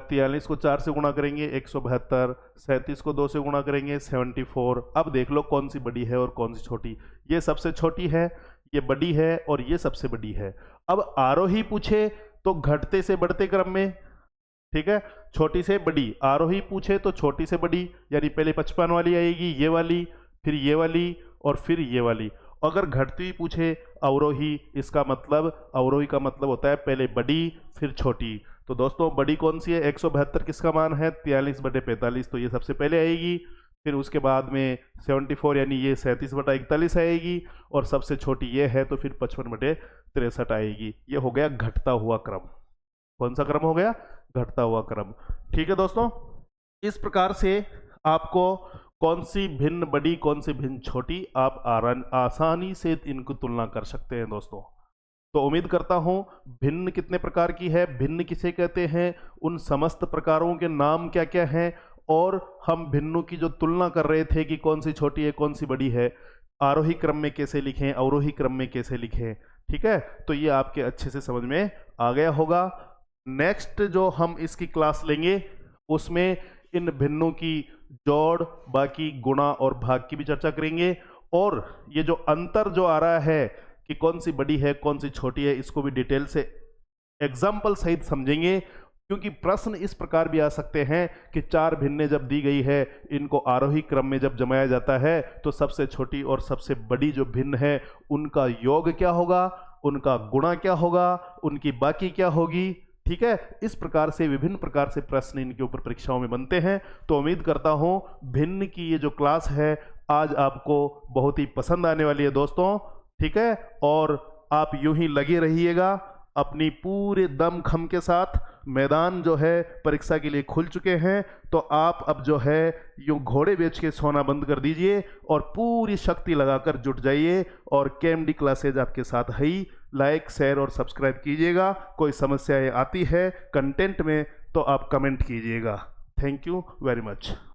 43 को 4 से गुणा करेंगे 172, 37 को 2 से गुणा करेंगे 74। अब देख लो कौन सी बड़ी है और कौन सी छोटी। ये सबसे छोटी है, ये बड़ी है और ये सबसे बड़ी है। अब आरोही पूछे तो घटते से बढ़ते क्रम में, ठीक है, छोटी से बड़ी। आरोही पूछे तो छोटी से बड़ी, यानी पहले 55 वाली आएगी, ये वाली, फिर ये वाली और फिर ये वाली। अगर घटती हुई पूछे अवरोही, इसका मतलब, अवरोही का मतलब होता है पहले बड़ी फिर छोटी। तो दोस्तों बड़ी कौन सी है? 172 किसका मान है? 43/45। तो ये सबसे पहले आएगी, फिर उसके बाद में 74 यानी ये 37/41 आएगी, और सबसे छोटी ये है तो फिर 55/63 आएगी। ये हो गया घटता हुआ क्रम। कौन सा क्रम हो गया? घटता हुआ क्रम। ठीक है दोस्तों, इस प्रकार से आपको कौन सी भिन्न बड़ी कौन सी भिन्न छोटी, आप आसानी से इनको तुलना कर सकते हैं दोस्तों। तो उम्मीद करता हूं भिन्न कितने प्रकार की है, भिन्न किसे कहते हैं, उन समस्त प्रकारों के नाम क्या क्या हैं, और हम भिन्नों की जो तुलना कर रहे थे कि कौन सी छोटी है कौन सी बड़ी है, आरोही क्रम में कैसे लिखें, अवरोही क्रम में कैसे लिखें। ठीक है, तो ये आपके अच्छे से समझ में आ गया होगा। नेक्स्ट जो हम इसकी क्लास लेंगे उसमें इन भिन्नों की जोड़, बाकी गुणा और भाग की भी चर्चा करेंगे, और ये जो अंतर जो आ रहा है कि कौन सी बड़ी है कौन सी छोटी है, इसको भी डिटेल से एग्जाम्पल सहित समझेंगे। क्योंकि प्रश्न इस प्रकार भी आ सकते हैं कि 4 भिन्नें जब दी गई है, इनको आरोही क्रम में जब जमाया जाता है तो सबसे छोटी और सबसे बड़ी जो भिन्न है उनका योग क्या होगा, उनका गुणा क्या होगा, उनकी बाकी क्या होगी। ठीक है। इस प्रकार से विभिन्न प्रकार से प्रश्न इनके ऊपर परीक्षाओं में बनते हैं। तो उम्मीद करता हूं भिन्न की ये जो क्लास है आज आपको बहुत ही पसंद आने वाली है दोस्तों, ठीक है। और आप यूं ही लगे रहिएगा अपनी पूरे दम खम के साथ। मैदान जो है परीक्षा के लिए खुल चुके हैं, तो आप अब जो है यूं घोड़े बेच के सोना बंद कर दीजिए और पूरी शक्ति लगाकर जुट जाइए। और केएमडी क्लासेज आपके साथ है ही। लाइक, शेयर और सब्सक्राइब कीजिएगा। कोई समस्याएं आती है कंटेंट में तो आप कमेंट कीजिएगा। Thank you very much.